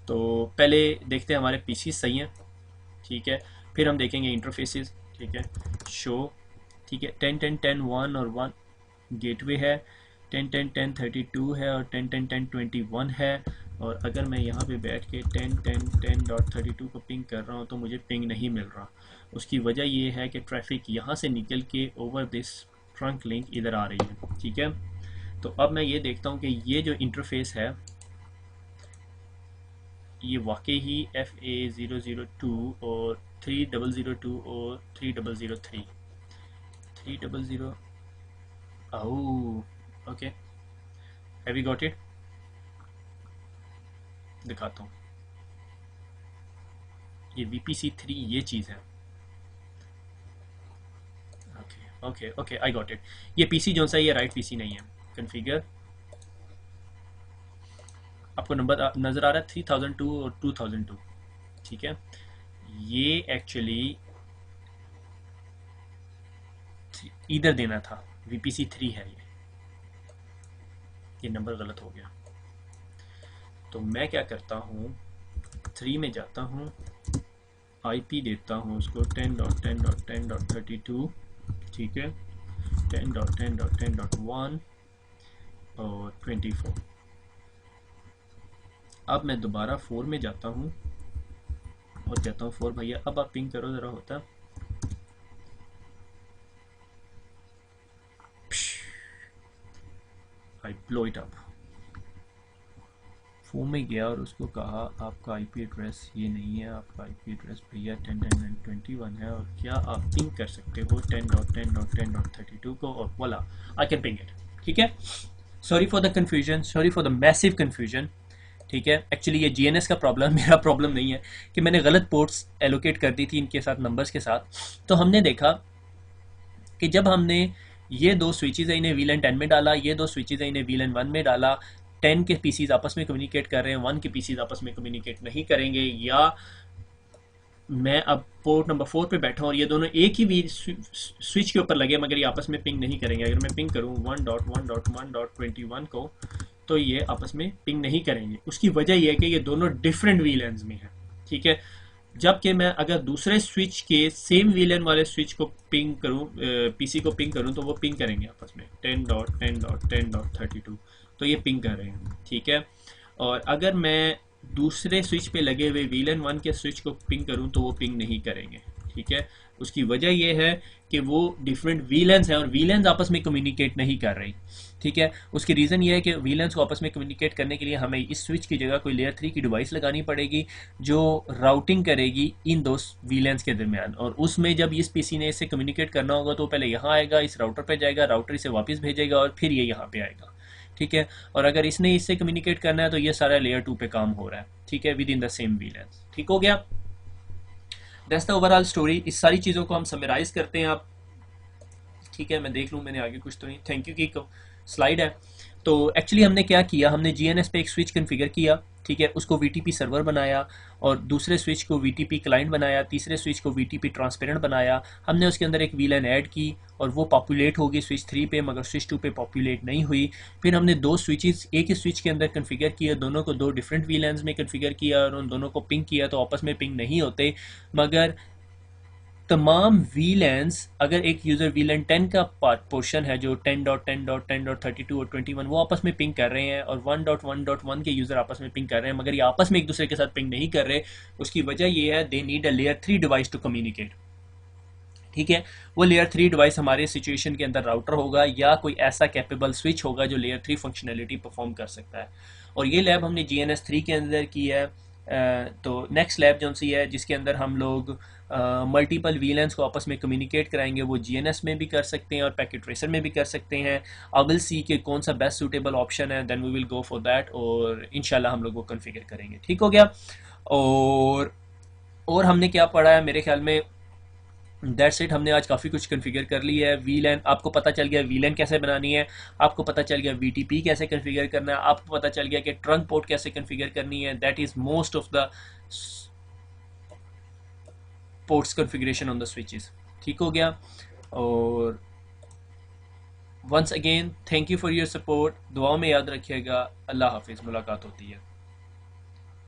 तो पहले देखते हैं हमारे PC सही हैं। ठीक है, फिर हम देखेंगे इंटरफेसेस। ठीक है, शो। ठीक है, 10.10.10.1 और 1 गेटवे है, 10.10.10.32 है और 10.10.10.21 है। और अगर मैं यहाँ पे बैठ के 10.10.10.32 को पिंग कर रहा हूँ तो मुझे पिंग नहीं मिल रहा। उसकी वजह ये है कि ट्रैफिक यहाँ से निकल के ओवर दिस ट्रंक लिंक इधर आ रही है। ठीक है, तो अब मैं ये देखता हूँ कि ये जो इंटरफेस है ये वाकई ही FA002 और 3002 और 3003 300। Oh okay, have you got it? दिखाता हूँ, ये VPC3 ये चीज़ है। Okay okay okay, I got it. ये PC जो सा ये राइट PC नहीं है। कन्फिगर आपको नंबर नज़र आ रहा है 3002 और 2002, ठीक है। ये एक्चुअली इधर देना था, VPC3 है ये नंबर गलत हो गया। तो मैं क्या करता हूँ, 3 में जाता हूँ, IP देता हूँ उसको 10.10.10.32, ठीक है, 10.10.10.1 और 24। अब मैं दोबारा 4 में जाता हूँ और कहता हूँ 4 भैया अब आप पिंग करो ज़रा, होता आई ब्लो इट अप। 4 में गया और उसको कहा आपका IP एड्रेस ये नहीं है, आपका IP एड्रेस भैया 10.10.21 है और क्या आप पिंग कर सकते हो 10.10.10.32 को, और वाला आई कैन पिंग इट, ठीक है। Sorry for the confusion, sorry for the massive confusion, ठीक है। एक्चुअली ये GNS का प्रॉब्लम मेरा प्रॉब्लम नहीं है कि मैंने गलत पोर्ट्स एलोकेट कर दी थी इनके साथ, नंबर्स के साथ। तो हमने देखा कि जब हमने ये दो स्विचेज है इन्हें VLAN 10 में डाला, ये दो स्विचेज है इन्हें VLAN 1 में डाला, 10 के पीसीज आपस में कम्युनिकेट कर रहे हैं, 1 के पीसीज आपस में कम्युनिकेट नहीं करेंगे, या मैं अब पोर्ट नंबर 4 पे बैठा हूँ और ये दोनों एक ही स्विच के ऊपर लगे मगर ये आपस में पिंग नहीं करेंगे। अगर मैं पिंग करूँ 1.1.1.21 को तो ये आपस में पिंग नहीं करेंगे। उसकी वजह यह है कि ये दोनों डिफरेंट VLANs में हैं, ठीक है। जबकि मैं अगर दूसरे स्विच के सेम VLAN वाले स्विच को पिंग करूं, PC को पिंग करूं, तो वो पिंग करेंगे आपस में 10.10.10.32, तो ये पिंग कर रहे हैं, ठीक है। और अगर मैं दूसरे स्विच पे लगे हुए VLAN 1 के स्विच को पिंग करूं तो वो पिंग नहीं करेंगे, ठीक है। उसकी वजह यह है कि वो डिफरेंट VLANs हैं और VLANs आपस में कम्युनिकेट नहीं कर रही, ठीक है। उसकी रीज़न ये है कि VLANs को आपस में कम्युनिकेट करने के लिए हमें इस स्विच की जगह कोई लेयर 3 की डिवाइस लगानी पड़ेगी जो राउटिंग करेगी इन दो VLANs के दरमियान, और उसमें जब इस PC ने इससे कम्युनिकेट करना होगा तो पहले यहाँ आएगा, इस राउटर पे जाएगा, राउटर इसे वापस भेजेगा और फिर ये यहाँ पे आएगा, ठीक है। और अगर इसने इससे कम्युनिकेट करना है तो ये सारा लेयर 2 पे काम हो रहा है, ठीक है, with in the same VLANs, ठीक हो गया। That's the overall story. इस सारी चीज़ों को हम समराइज करते हैं आप, ठीक है। मैं देख लूँ मैंने आगे कुछ तो नहीं, थैंक यू की स्लाइड है। तो एक्चुअली हमने क्या किया, हमने GNS पे एक स्विच कन्फिगर किया, ठीक है, उसको VTP सर्वर बनाया और दूसरे स्विच को VTP क्लाइंट बनाया, तीसरे स्विच को VTP ट्रांसपेरेंट बनाया। हमने उसके अंदर एक VLAN ऐड की और वो पॉपुलेट होगी स्विच 3 पे मगर स्विच 2 पे पॉपुलेट नहीं हुई। फिर हमने दो स्विचेस एक ही स्विच के अंदर कन्फिगर किया, दोनों को दो डिफरेंट VLANs में कन्फिगर किया और उन दोनों को पिंग किया, तो आपस में पिंग नहीं होते, मगर तमाम VLANs अगर एक यूज़र VLAN 10 का पोर्शन है जो 10.10.10.32 और 21 वो आपस में पिंग कर रहे हैं और 1.1.1 के यूज़र आपस में पिंग कर रहे हैं मगर ये आपस में एक दूसरे के साथ पिंग नहीं कर रहे। उसकी वजह ये है they need a layer 3 device to communicate, ठीक है। वो लेयर 3 डिवाइस हमारे सिचुएशन के अंदर राउटर होगा या कोई ऐसा कैपेबल स्विच होगा जो लेयर 3 फंक्शनलिटी परफॉर्म कर सकता है। और ये लैब हमने GNS 3 के अंदर की है। तो नेक्स्ट लैब जो सी है जिसके अंदर हम लोग मल्टीपल VLANs को आपस में कम्युनिकेट कराएंगे, वो GNS में भी कर सकते हैं और पैकेट ट्रेसर में भी कर सकते हैं। आई विल सी कि कौन सा बेस्ट सूटेबल ऑप्शन है, then we will go for that और इंशाल्लाह हम लोग वो कन्फिगर करेंगे, ठीक हो गया। और हमने क्या पढ़ा है, मेरे ख्याल में दैट्स इट। हमने आज काफ़ी कुछ कन्फिगर कर लिया है। VLAN आपको पता चल गया VLAN कैसे बनानी है, आपको पता चल गया VTP कैसे कन्फिगर करना है, आपको पता चल गया कि ट्रंक पोर्ट कैसे कन्फिगर करनी है। That is most of the ports configuration on the switches, ठीक हो गया। और once again thank you for your support, दुआओं में याद रखिएगा। अल्लाह हाफिज़, मुलाकात होती है।